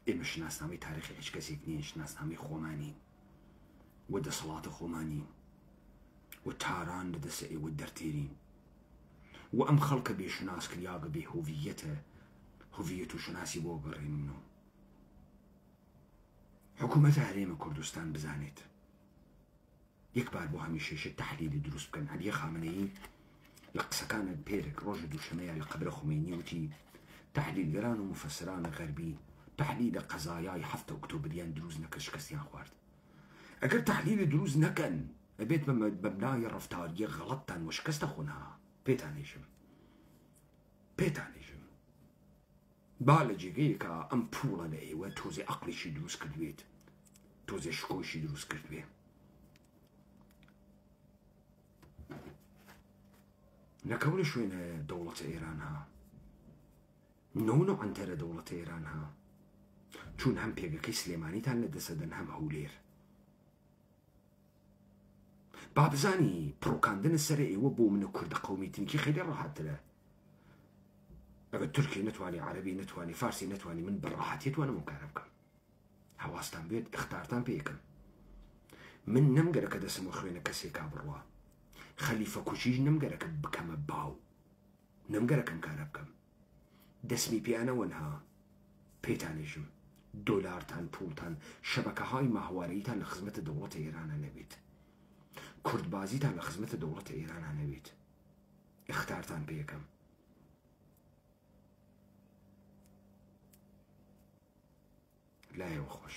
ئێمە شناسنامەی تاریخی هیچ کەسێک نییە شناسنامەی خۆمانی و دەسەڵاتە خۆمانی و تاران لەدەسە ئێوە دەرتێرین و ئەم خەڵکە بێ شناسکریاگە بێ هۆڤیەتە هۆڤیەت و شناسی بۆ گەڕێنن و حکوومەت هەرێمە کوردستان بزانێت یەک بار بۆ هەمیشەیە تەحلیلی دروست بکەن. عەلی خامنەیی لە قسەکانت پێرێک ڕۆژە دووشەمەیە لە قەبرە خومینی وتی تەحلیلگەران و مفەسرانی غەربی تەحلیلە قەزایای 7 ئۆکتۆبریان دروست نەکرد شکستیان خوارد. ئەگەر تەحلیلی دروست نەکەن ئەبێت بە مەبنای ڕەفتاریە غەڵەتتان وەشکەستە خۆنها. پێتانێژم با لە جێگەیەکە ئەم پوڵە لە ئێوە تۆزێ عەقڵێکی دروست کردوێت، تۆزێ شکۆشی دروست کردوێ. نەکەونە شوێنە دەوڵەتە ئێرانها، نەونە ئەنتەرە دەوڵەتە ئێرانها، چون هەم پێگەکەی سلێمانیتان لە دەسەدەن هەم هەولێر. با بزانی پڕۆکاندنە سەر ئێوە بۆ منە کوردە قەومیتنیکی خەیلی ڕاحەتترە. ئەگەر تورکی نەتوانی، عەرەبی نەتوانی، فارسی نەتوانی، من بەڕاحەتی توانم ئەو کارە بکەم. هەواستان بێت ئیختارتان پێ یەکەم. من نەمگەرەکە دەسمە خوێنە کەسێکا بڕوا، خەلیفە کوچیش نەمگەرەکە بکەمە باو، نەمگەرەکەم کارە بکەم. دەسمی پیانەوەنها پێتانێژم دۆلارتان، پوڵتان، شەبەکەهای ماهوارەیتان لە خزمەتە دەوڵەتە ئێرانە نەبێت، کوردبازیتان لە خزمەتە دەوڵەتە ئێرانە نەبێت. ئیختارتان پێ یەکەم. لایەوە خۆش.